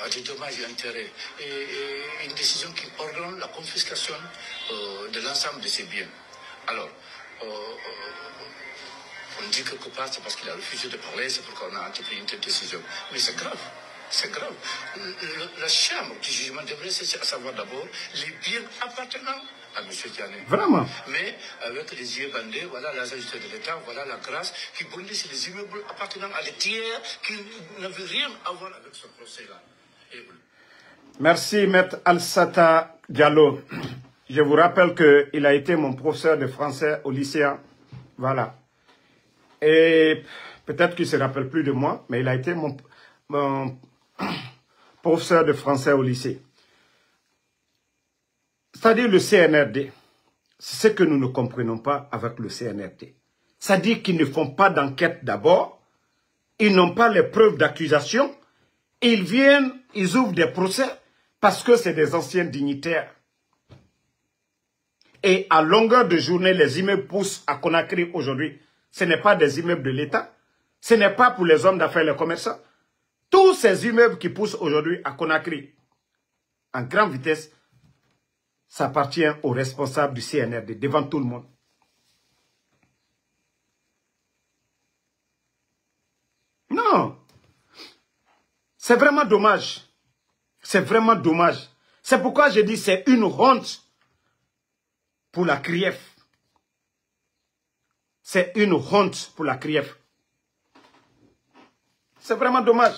à des dommages et intérêts, et une décision qui ordonne la confiscation de l'ensemble de ses biens. Alors, on dit quelque part c'est parce qu'il a refusé de parler, c'est pourquoi on a entrepris une telle décision. Mais c'est grave. C'est grave. La chambre du jugement devrait cesser à savoir d'abord les biens appartenant à M. Diané. Vraiment. Mais avec les yeux bandés, voilà l'agent de l'État, voilà la grâce qui bondit sur les immeubles appartenant à des tiers qui n'avaient rien à voir avec ce procès-là. Merci, Maître Alsata Diallo. Je vous rappelle qu'il a été mon professeur de français au lycée. Voilà. Et peut-être qu'il ne se rappelle plus de moi, mais il a été mon professeur de français au lycée. C'est-à-dire le CNRD, c'est ce que nous ne comprenons pas avec le CNRD. C'est-à-dire qu'ils ne font pas d'enquête d'abord, ils n'ont pas les preuves d'accusation, ils viennent, ils ouvrent des procès parce que c'est des anciens dignitaires. Et à longueur de journée, les immeubles poussent à Conakry aujourd'hui. Ce n'est pas des immeubles de l'État, ce n'est pas pour les hommes d'affaires, les commerçants. Tous ces immeubles qui poussent aujourd'hui à Conakry, en grande vitesse, ça appartient aux responsables du CNRD, devant tout le monde. Non. C'est vraiment dommage. C'est vraiment dommage. C'est pourquoi je dis c'est une honte pour la CRIEF. C'est une honte pour la CRIEF. C'est vraiment dommage.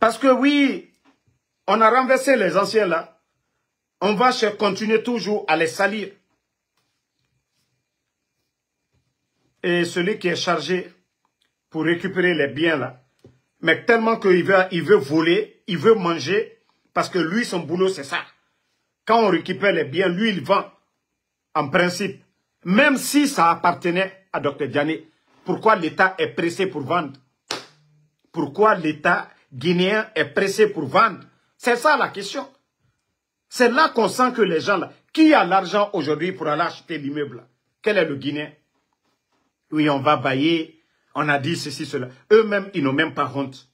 Parce que oui, on a renversé les anciens là. On va continuer toujours à les salir. Et celui qui est chargé pour récupérer les biens là, mais tellement qu'il veut voler, il veut manger, parce que lui, son boulot, c'est ça. Quand on récupère les biens, lui, il vend, en principe. Même si ça appartenait à Dr Diané, pourquoi l'État est pressé pour vendre? Pourquoi l'État guinéen est pressé pour vendre? C'est ça la question. C'est là qu'on sent que les gens là, qui a l'argent aujourd'hui pour aller acheter l'immeuble? Quel est le Guinéen? Oui, on va bailler, on a dit ceci, cela. Eux-mêmes, ils n'ont même pas honte.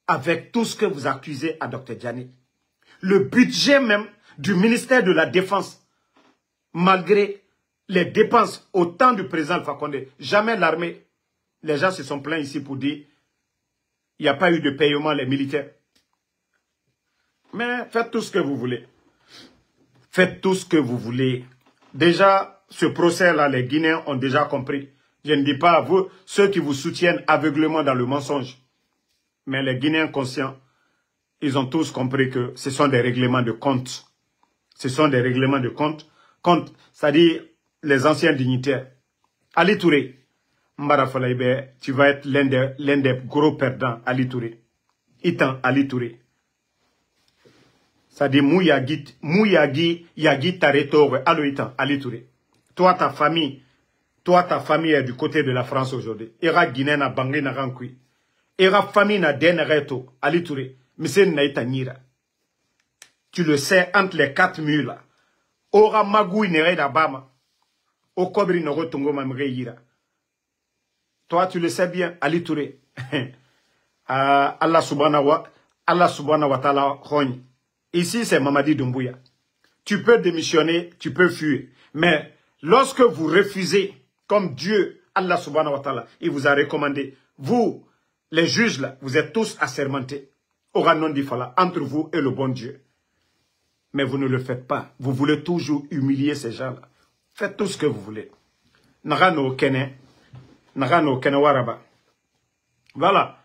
Avec tout ce que vous accusez à Dr Diané. Le budget même du ministère de la Défense, malgré les dépenses au temps du président Alpha Condé, jamais l'armée, les gens se sont plaints ici pour dire il n'y a pas eu de paiement les militaires. Mais faites tout ce que vous voulez. Faites tout ce que vous voulez. Déjà, ce procès-là, les Guinéens ont déjà compris. Je ne dis pas à vous, ceux qui vous soutiennent aveuglément dans le mensonge. Mais les Guinéens conscients, ils ont tous compris que ce sont des règlements de compte. Ce sont des règlements de compte. C'est-à-dire les anciens dignitaires. Ali Touré, Mbara Falaïbe, tu vas être l'un des gros perdants, Ali Touré. Itan Ali Touré. C'est-à-dire Yagi Taretore, Aloïtan, Ali Touré. Toi, ta famille est du côté de la France aujourd'hui. Ira Guinée na Bangui na Rankui. Ira famille na Denereto, Ali Touré. Monsieur Naïta Nira. Tu le sais, entre les 4 murs là. Ora Magui Nere d'Abama. Au Kobri Noro Tongo Mamreira. Toi, tu le sais bien, Ali Touré. Allah subhanahu wa ta'ala. Ici, c'est Mamadi Doumbouya. Tu peux démissionner, tu peux fuir. Mais lorsque vous refusez, comme Dieu, Allah subhanahu wa ta'ala, il vous a recommandé, vous, les juges là, vous êtes tous assermentés. Aura non d'Ifala, entre vous et le bon Dieu. Mais vous ne le faites pas. Vous voulez toujours humilier ces gens-là. Faites tout ce que vous voulez. Narano Kene Waraba. Voilà.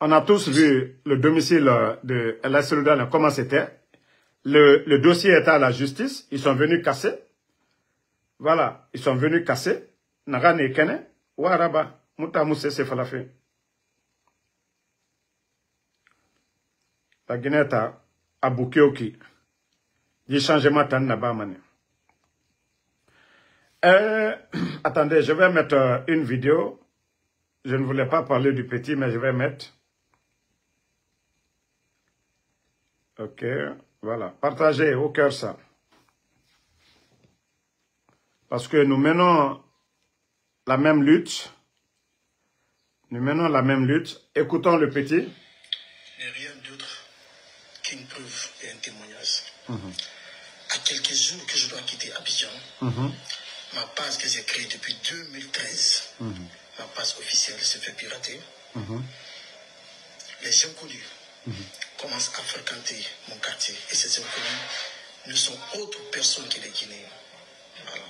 On a tous vu le domicile de El Soudan, comment c'était. Le dossier était à la justice. Ils sont venus casser. Voilà. Ils sont venus casser. Narano Kene Waraba. Moutamousse se falafé. La Guinée a Bukioki. Du changement tan nabamane. Attendez, je vais mettre une vidéo. Je ne voulais pas parler du petit, mais je vais mettre. Ok, voilà. Partagez au cœur ça. Parce que nous menons la même lutte. Nous menons la même lutte. Écoutons le petit. Il n'y a rien d'autre qu'une preuve et un témoignage. À quelques jours que je dois quitter Abidjan, ma page que j'ai créée depuis 2013, ma page officielle se fait pirater. Les gens connus commencent à fréquenter mon quartier. Et ces gens connus ne sont autres personnes que les Guinéens. Voilà.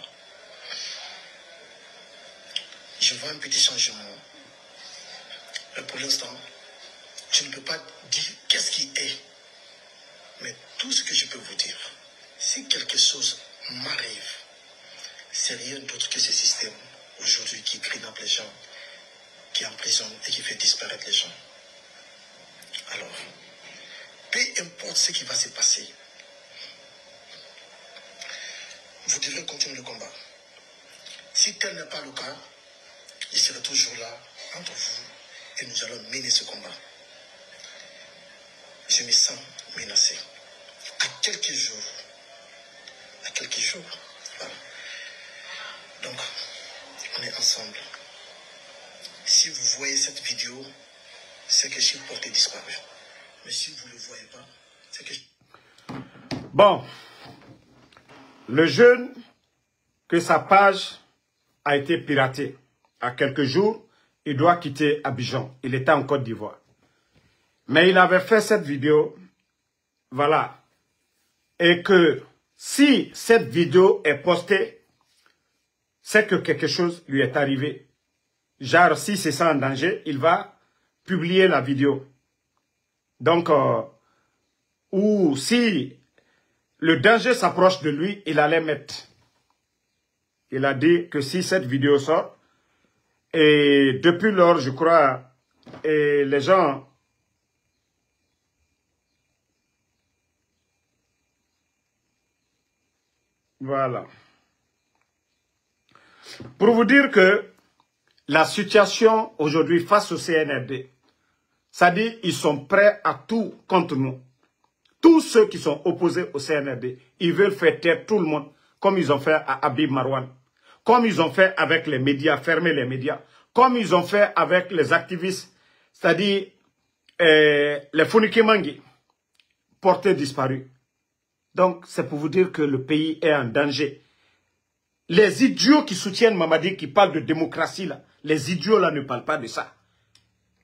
Je vois un petit changement. Mais pour l'instant, je ne peux pas dire qu'est-ce qui est. Mais tout ce que je peux vous dire, si quelque chose m'arrive, c'est rien d'autre que ce système aujourd'hui qui kidnappe les gens, qui emprisonne et qui fait disparaître les gens. Alors, peu importe ce qui va se passer, vous devrez continuer le combat. Si tel n'est pas le cas, je serai toujours là entre vous et nous allons mener ce combat. Je me sens menacé. À quelques jours. Voilà. Donc, on est ensemble. Si vous voyez cette vidéo, c'est que je suis porté disparu. Mais si vous ne le voyez pas, c'est que... Bon. Le jeune, que sa page a été piratée. À quelques jours, il doit quitter Abidjan. Il était en Côte d'Ivoire. Mais il avait fait cette vidéo. Voilà. Et que si cette vidéo est postée, c'est que quelque chose lui est arrivé. Genre, si c'est ça en danger, il va publier la vidéo. Donc, ou si le danger s'approche de lui, il allait mettre. Il a dit que si cette vidéo sort, et depuis lors, je crois, et les gens... Voilà. Pour vous dire que la situation aujourd'hui face au CNRD, ça dit ils sont prêts à tout contre nous. Tous ceux qui sont opposés au CNRD, ils veulent faire taire tout le monde, comme ils ont fait à Habib Marwan, comme ils ont fait avec les médias, fermer les médias, comme ils ont fait avec les activistes, c'est-à-dire les Founikimangi, portés disparus. Donc, c'est pour vous dire que le pays est en danger. Les idiots qui soutiennent Mamadi, qui parlent de démocratie, là, les idiots là ne parlent pas de ça.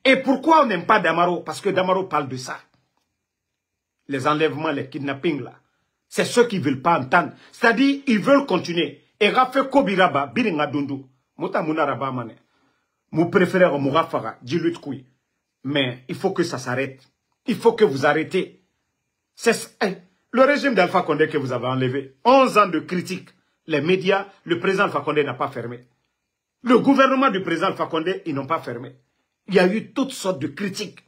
Et pourquoi on n'aime pas Damaro? Parce que Damaro parle de ça. Les enlèvements, les kidnappings, là. C'est ceux qui ne veulent pas entendre. C'est-à-dire, ils veulent continuer. Et Rafe Kobiraba, Biringa Dundu, Mouta Mounaraba Mane, mon préféré Mourafara, Djilut Koui. Mais il faut que ça s'arrête. Il faut que vous arrêtez. C'est le régime d'Alpha Condé que vous avez enlevé. 11 ans de critiques. Les médias, le président Alpha Condé n'a pas fermé. Le gouvernement du président Alpha Condé, ils n'ont pas fermé. Il y a eu toutes sortes de critiques.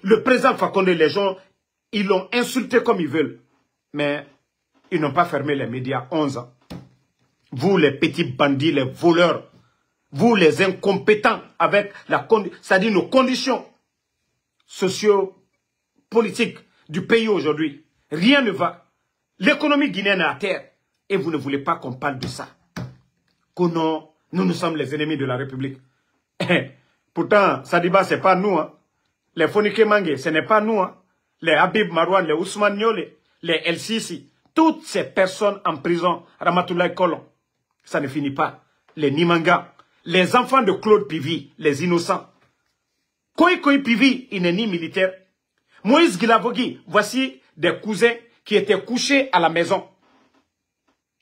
Le président Alpha Condé, les gens, ils l'ont insulté comme ils veulent. Mais ils n'ont pas fermé les médias 11 ans. Vous, les petits bandits, les voleurs, vous, les incompétents, avec c'est-à-dire nos conditions socio-politiques du pays aujourd'hui. Rien ne va. L'économie guinéenne est à terre. Et vous ne voulez pas qu'on parle de ça. Que non, nous sommes les ennemis de la République. Pourtant, Sadiba, ce n'est pas nous. Hein. Les Fonike Mange, ce n'est pas nous. Hein. Les Habib Marouane, les Ousmane Niole, les El Sisi, toutes ces personnes en prison, Ramatoulaye Kolon, ça ne finit pas. Les Nimanga, les enfants de Claude Pivi, les innocents. Koy Pivi, il n'est ni militaire. Moïse Guilavogui, voici des cousins qui étaient couchés à la maison,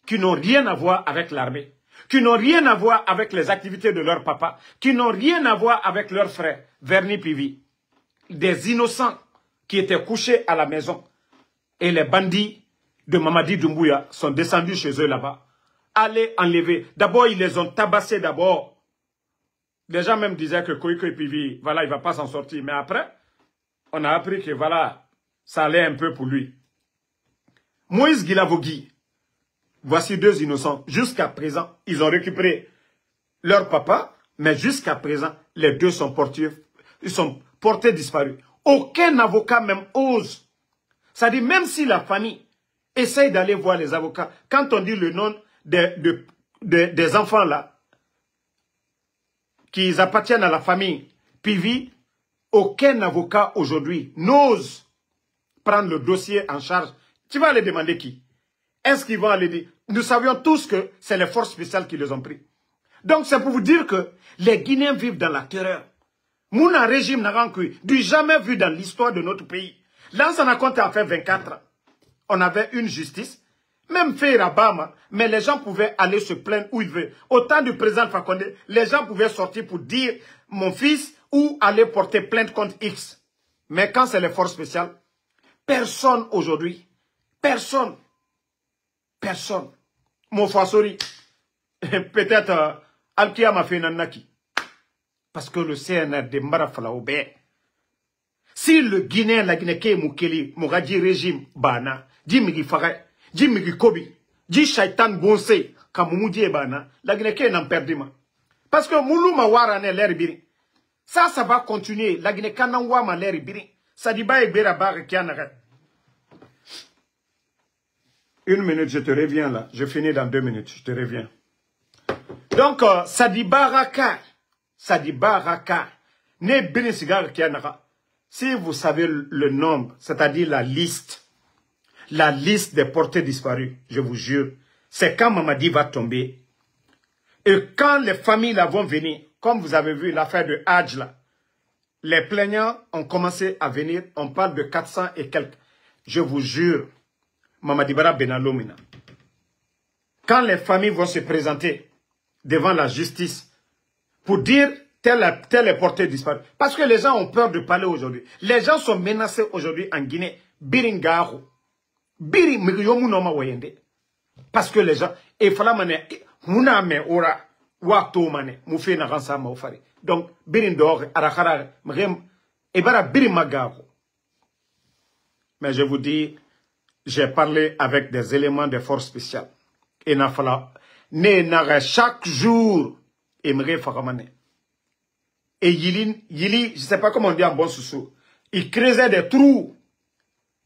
qui n'ont rien à voir avec l'armée, qui n'ont rien à voir avec les activités de leur papa, qui n'ont rien à voir avec leur frère, Verni Pivi. Des innocents qui étaient couchés à la maison. Et les bandits de Mamadi Doumbouya sont descendus chez eux là-bas. Allez enlever. D'abord, ils les ont tabassés d'abord. Les gens même disaient que Koiko Pivi, voilà, il ne va pas s'en sortir. Mais après, on a appris que voilà, ça allait un peu pour lui. Moïse Guilavogui, voici deux innocents. Jusqu'à présent, ils ont récupéré leur papa, mais jusqu'à présent, les deux sont portés disparus. Aucun avocat même ose. C'est-à-dire, même si la famille essaye d'aller voir les avocats, quand on dit le nom des enfants là, qui appartiennent à la famille Pivi, aucun avocat aujourd'hui n'ose prendre le dossier en charge. Tu vas aller demander qui? Est-ce qu'ils vont aller dire? Nous savions tous que c'est les forces spéciales qui les ont pris. Donc c'est pour vous dire que les Guinéens vivent dans la terreur. Mouna régime n'a du jamais vu dans l'histoire de notre pays. Là, on a compté à faire 24 ans. On avait une justice, même fait Rabama, mais les gens pouvaient aller se plaindre où ils veulent. Au temps du président Fakonde, les gens pouvaient sortir pour dire mon fils ou aller porter plainte contre X. Mais quand c'est les forces spéciales, personne aujourd'hui, personne. Mon Fassori, peut-être Alkia m'a fait nanaki. Parce que le CNR de Marafala obé. Si le Guinéen, la Guinée, Moukeli, Mouradi régime, Bana, Jimigi Faray, Jimigi Kobi, Ji Shaitan Bonse, Kamoumoudi Bana, la Guinée n'en perdit pas. Parce que Moulouma Warane l'air biri. Ça va continuer. La Guinée n'en wama l'air biri. Ça dit ba et bera barre qui en arrête. Une minute, je te reviens là. Je finis dans 2 minutes, je te reviens. Donc, Sadiba Raka, ne bini sigar qui en arrête. Si vous savez le nombre, c'est-à-dire la liste des portés disparus, je vous jure, c'est quand Mamadi va tomber. Et quand les familles là vont venir, comme vous avez vu l'affaire de Hadj là, les plaignants ont commencé à venir, on parle de 400 et quelques. Je vous jure, Mamadi Bara Benalomina, quand les familles vont se présenter devant la justice pour dire tel est porté disparu. Parce que les gens ont peur de parler aujourd'hui. Les gens sont menacés aujourd'hui en Guinée. Biringaro. Parce que les gens, et Falamane, Mouname Ora, Watomane, Moufé Naransa Maufari. Donc, Birindor, Arakara, Mrem, Ebara Birimagaro. Mais je vous dis, j'ai parlé avec des éléments des forces spéciales. Et Nafala, Nara chaque jour, Emre Faramane. Et Yili, je ne sais pas comment on dit en bon sous-sous, il creusait des trous.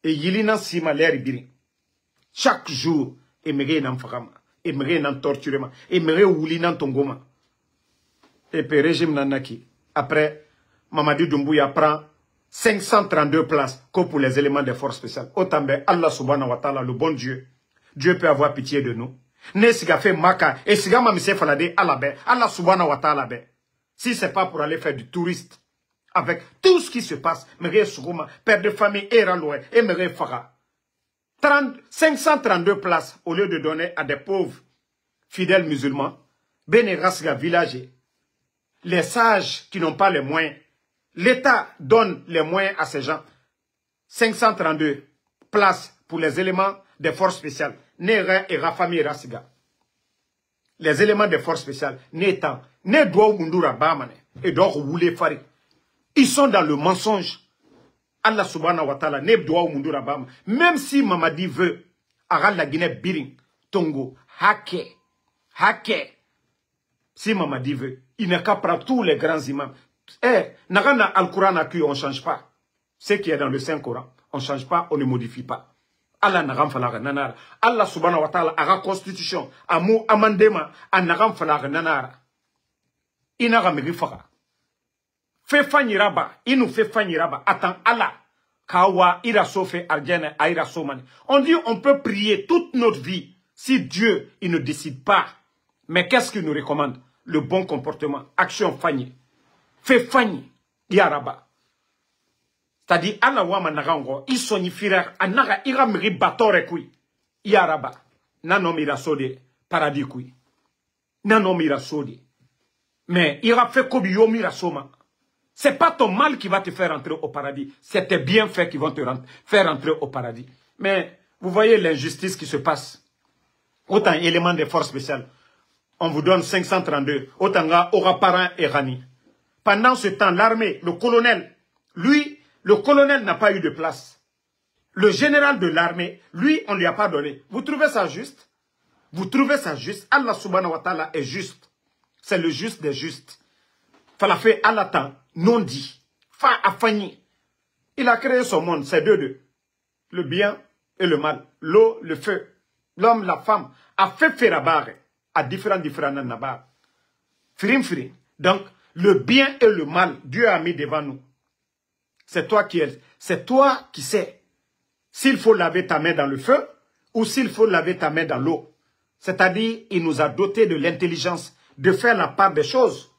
Et Yili n'a si malheur biri. Chaque jour, Emre n'a pas Emre n'a torturé, Emre ouli n'a tongoma. Et puis régime nanaki. Après, Mamadi Doumbouya prend 532 places que pour les éléments des forces spéciales. Autant Allah subhanahu wa ta'ala, le bon Dieu. Dieu peut avoir pitié de nous. Ne siga fait maka, et siga mamise falade Allah subhanahu wa ta'ala be. Si ce n'est pas pour aller faire du touriste, avec tout ce qui se passe, Méré Sougouma, père de famille, Eraloué, et Méré Farah. 532 places au lieu de donner à des pauvres fidèles musulmans, Bene Rasga village, les sages qui n'ont pas les moyens. L'État donne les moyens à ces gens. 532 places pour les éléments des forces spéciales. Nera et Rafami Rasiga. Les éléments des forces spéciales. Netan. Ne doit Mundura Bamane. Et donc Woulé Fari. Ils sont dans le mensonge. Allah subhanahu wa ta'ala. Ne doit Mundura Bamane. Même si Mamadi veut. Aral la Guinée Biring. Tongo. Hake. Hake. Si Mamadi veut. Il n'a qu'à prendre tous les grands imams. Nagana Al-Quran a on ne change pas. Ce qui est dans le Saint-Coran. On ne change pas, on ne modifie pas. Allah n'a pas nanara. Allah subhanahu wa ta'ala a la constitution. Amu amandema a n'a pas nanara. Il n'a pas mérifara. Fait fanyiraba. Il nous fait fanyiraba. Attends Allah. Kawa ira sofe arjane aira somani. On dit on peut prier toute notre vie. Si Dieu, il ne décide pas. Mais qu'est-ce qu'il nous recommande? Le bon comportement. Action fani. Fait fani. Yaraba. C'est-à-dire, Allah wa manarango, ils sont nifira, anaga ira miri batore kui. Yaraba. Nanom ira sode, paradis kui. Nanom ira sode. Mais, ira fait kobi yomi ira soma. C'est pas ton mal qui va te faire entrer au paradis. C'est tes bienfaits qui vont te faire entrer au paradis. Mais, vous voyez l'injustice qui se passe. Autant élément des forces spéciales. On vous donne 532. Autant ga aura parent et Rani. Pendant ce temps, l'armée, le colonel, lui, le colonel n'a pas eu de place. Le général de l'armée, lui, on ne lui a pas donné. Vous trouvez ça juste? Vous trouvez ça juste? Allah subhanahu wa ta'ala est juste. C'est le juste des justes. Falafé Allah temps, non dit. Fa afani. Il a créé son monde, c'est deux. Le bien et le mal. L'eau, le feu. L'homme, la femme. A fait ferabare. À différents nabar. Firim. Donc, le bien et le mal, Dieu a mis devant nous. C'est toi qui sais s'il faut laver ta main dans le feu ou s'il faut laver ta main dans l'eau. C'est-à-dire, il nous a doté de l'intelligence de faire la part des choses.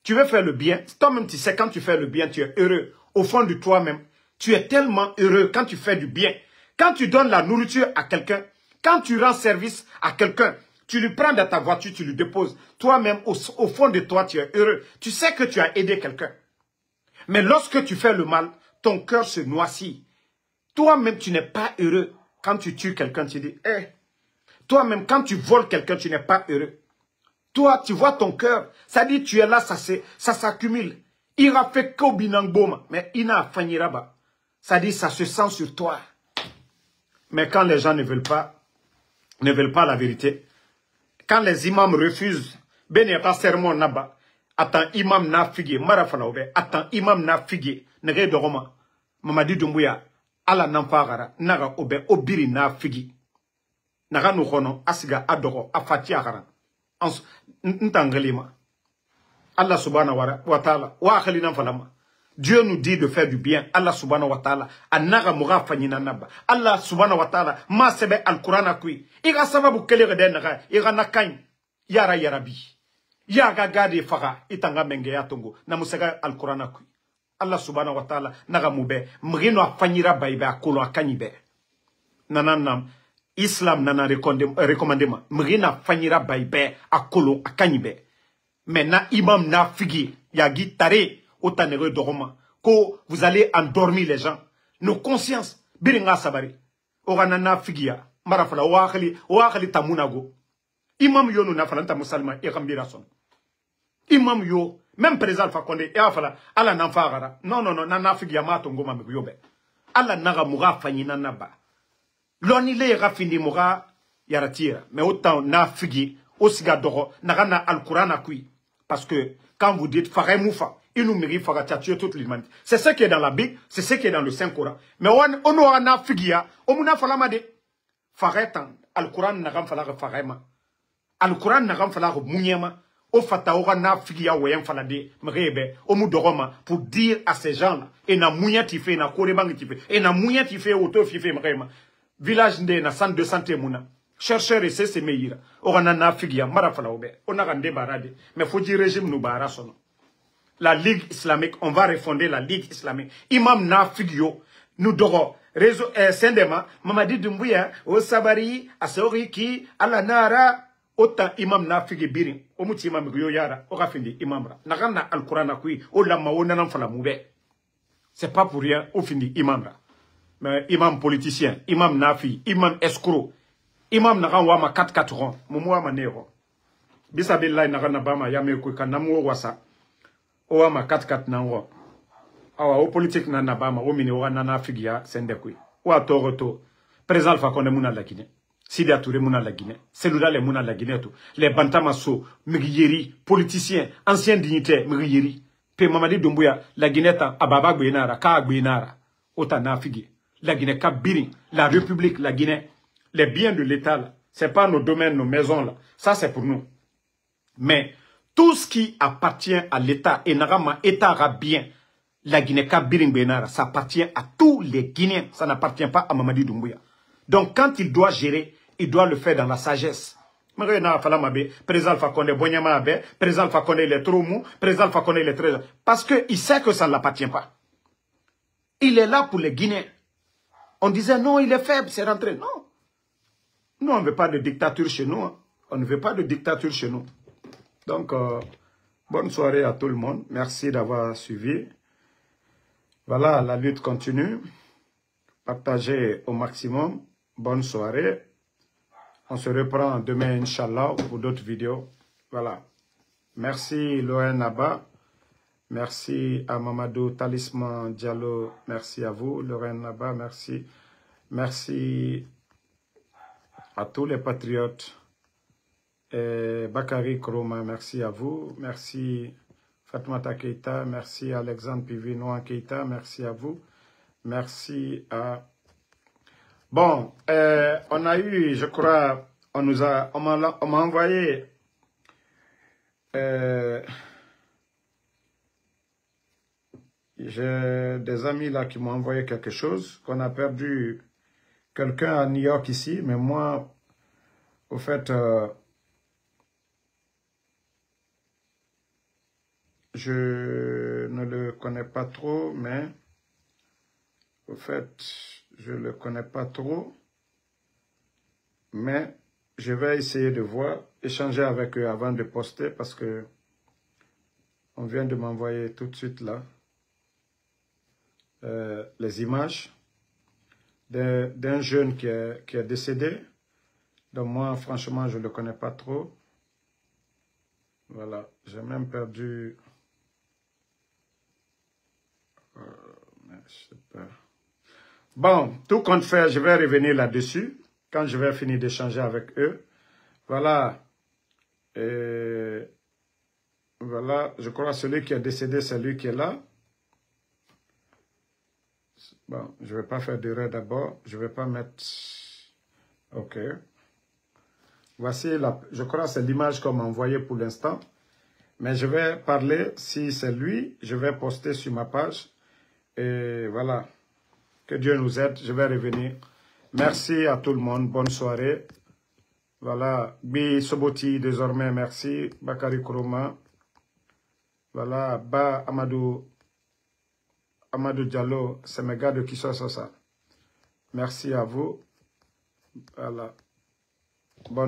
Tu veux faire le bien, toi-même tu sais quand tu fais le bien, tu es heureux. Au fond de toi-même, tu es tellement heureux quand tu fais du bien. Quand tu donnes la nourriture à quelqu'un, quand tu rends service à quelqu'un, tu lui prends dans ta voiture, tu lui déposes. Toi-même, au fond de toi, tu es heureux. Tu sais que tu as aidé quelqu'un. Mais lorsque tu fais le mal, ton cœur se noircit. Toi-même, tu n'es pas heureux. Quand tu tues quelqu'un, tu dis, toi-même, quand tu voles quelqu'un, tu n'es pas heureux. Toi, tu vois ton cœur. Ça dit, tu es là, ça s'accumule. Il a fait qu'au mais il n'a pas. Ça dit, ça se sent sur toi. Mais quand les gens ne veulent pas la vérité, quand les imams refusent, ben y a sermon naba. Attends, imam na figué, marafala oube. Attends, imam na figué, nege de Roma. Mamadi Doumbouya, ala nampagara, naga oube, obiri na figué. Naga nukono, asiga adoro, afati agara. Ntangelima. Allah subhanahu wa ta'ala, wa akhali namfalama. Dieu nous dit de faire du bien. Allah subhanahu wa ta'ala, anaga muga fanyina naba. Allah subhanahu wa ta'ala, ma sebe al-Quran akui. Iga sababu kele reden naga, iga nakany, yara yarabi. Yaga gade faga itanga menge ya tongo na musega al-Quran akui. Allah subhanahu wa ta'ala naga mube mrino afanyira baibe akolo akanyibe. Nananam Islam nana recommandema mrino afanyira baibe akolo akanyibe. Maintenant imam na figi yagi tare otanere doroma ko vous allez endormir les gens. Nos consciences biringa sabari. Orana na figia marafala wa khali tamunago. Imam yo na falanta musalman e kambira son. Imam yo, même président Fakonde, et afala, ala nanfagara. Non, nana figi yamato ngoma mbiyobe. Ala naga muga fanyina naba. Loni le rafindi muga yaratira. Mais autant na figi, osiga doro, naga na al-Quran akui. Parce que, quand vous dites faray moufa, il nous mérite faga tuer toute l'humanité. C'est ce qui est dans la Bible, c'est ce qui est dans le Saint-Coran. Mais on aura na figi ya, omuna falamade. Faray tan, al-Quran nagam falaga farayma. Al-Quran nagam falaga munyema. Au fataora na figia wayan falade mrebe au mudoroma pour dire à ces gens-là et na mouya tifé na korebang tifé et na mouya tifé auto fifé mrema village ndé na centre de santé muna chercheur et c'est meilleur orana na figia marafala obe on a randé barade mais faut dire régime nous bara sono la Ligue islamique on va refonder la Ligue islamique imam na figio nous doro réseau sendema Mamadi Doumbouya au sabari asori ki ala nara. Autant imam na figi birin, omuti imam yo yara, o rafindi imamra. Nagana al-Quran akui, o lama o nanan fala mube. C'est pas pour rien, au fini, imam là. Mais imam politicien, imam nafi, imam escroc, imam n'a pas ma 4-4 ronds, moumou ma néro. Bisabillah n'a pas ma yame kou kanamu wasa. Owa ma 4-4 na ronds. Awa, au politique n'a pas ma, au mini owa nana figia, sendekui. Owa toroto. Président Alpha Condé mouna la Guinée. Sidi Touré mouna la Guinée. Selouda les mouna la Guinée tout. Les Bantamasso, Migiyeri, politiciens, anciens dignitaires, Migiyeri. Pe Mamadi Doumbouya, la Guinée ta Ababa Gwenara, Ka Gwenara. Ota na figi. La Guinée Kabiri, la République, la Guinée. Les biens de l'État, c'est pas nos domaines, nos maisons là. Ça c'est pour nous. Mais tout ce qui appartient à l'État et Narama État bien, la Guinée Kabiri Gwenara, ça appartient à tous les Guinéens. Ça n'appartient pas à Mamadi Doumbouya. Donc, quand il doit gérer, il doit le faire dans la sagesse. Président Alpha Condé, Président Alpha Condé, il est trop mou, Président Alpha Condé, il est très... Parce qu'il sait que ça ne l'appartient pas. Il est là pour les Guinéens. On disait, non, il est faible, c'est rentré. Non. Nous, on ne veut pas de dictature chez nous. Hein. On ne veut pas de dictature chez nous. Donc, bonne soirée à tout le monde. Merci d'avoir suivi. Voilà, la lutte continue. Partagez au maximum. Bonne soirée. On se reprend demain, Inch'Allah, pour d'autres vidéos. Voilà. Merci, Loen Naba. Merci à Mamadou Talisman Diallo. Merci à vous, Loen Naba. Merci. Merci à tous les patriotes. Et Bakary Kroma, merci à vous. Merci Fatmata Keita. Merci Alexandre Pivinoa Keita. Merci à vous. Merci à... Bon, on a eu, je crois, on m'a envoyé j'ai des amis là qui m'ont envoyé quelque chose, qu'on a perdu quelqu'un à New York ici, mais moi, au fait, je ne le connais pas trop, mais au fait, je ne le connais pas trop, mais je vais essayer de voir, échanger avec eux avant de poster parce que on vient de m'envoyer tout de suite là les images d'un jeune qui est décédé. Donc moi, franchement, je ne le connais pas trop. Voilà, j'ai même perdu... mais je sais pas. Bon, tout compte fait, je vais revenir là-dessus quand je vais finir d'échanger avec eux. Voilà. Et voilà, je crois que celui qui est décédé, c'est lui qui est là. Bon, je ne vais pas faire d'erreur d'abord. Je ne vais pas mettre... OK. Voici, je crois que c'est l'image qu'on m'a envoyée pour l'instant. Mais je vais parler, si c'est lui, je vais poster sur ma page. Et voilà. Que Dieu nous aide, je vais revenir. Merci à tout le monde, bonne soirée. Voilà, Bi Soboti désormais, merci. Bakary Kroma. Voilà, Ba Amadou Diallo, c'est mes gars de Kissososa. Merci à vous. Voilà. Bonne